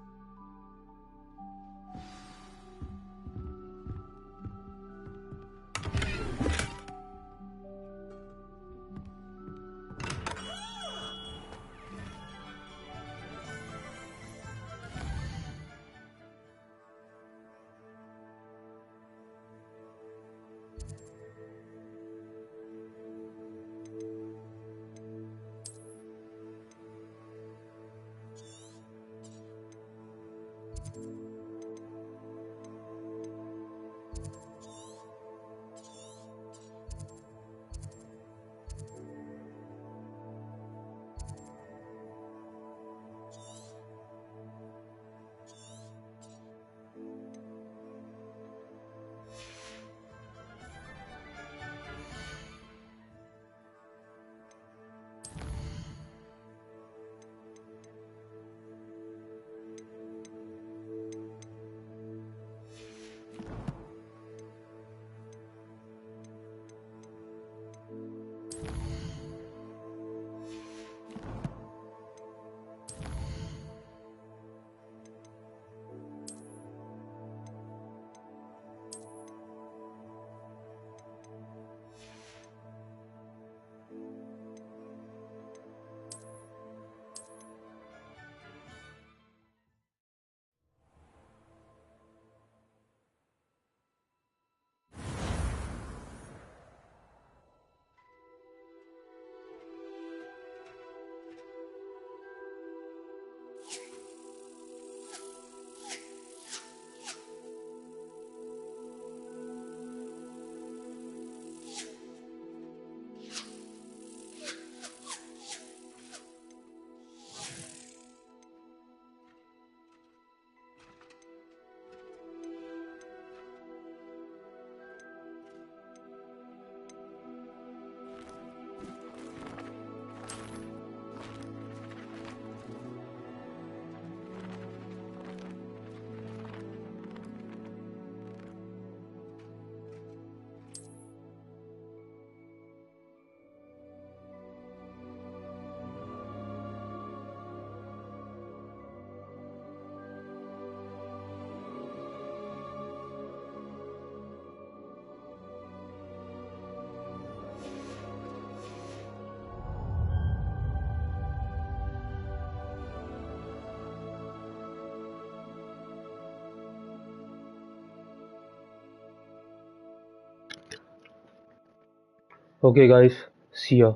Okay guys, see ya.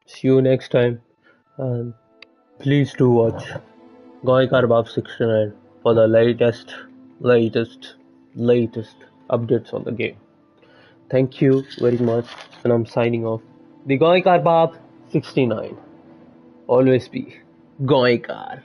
See you next time, and please do watch Goykar Bab 69 for the latest updates on the game. Thank you very much, and I'm signing off. The Goykar Bab 69. Always be Goykar.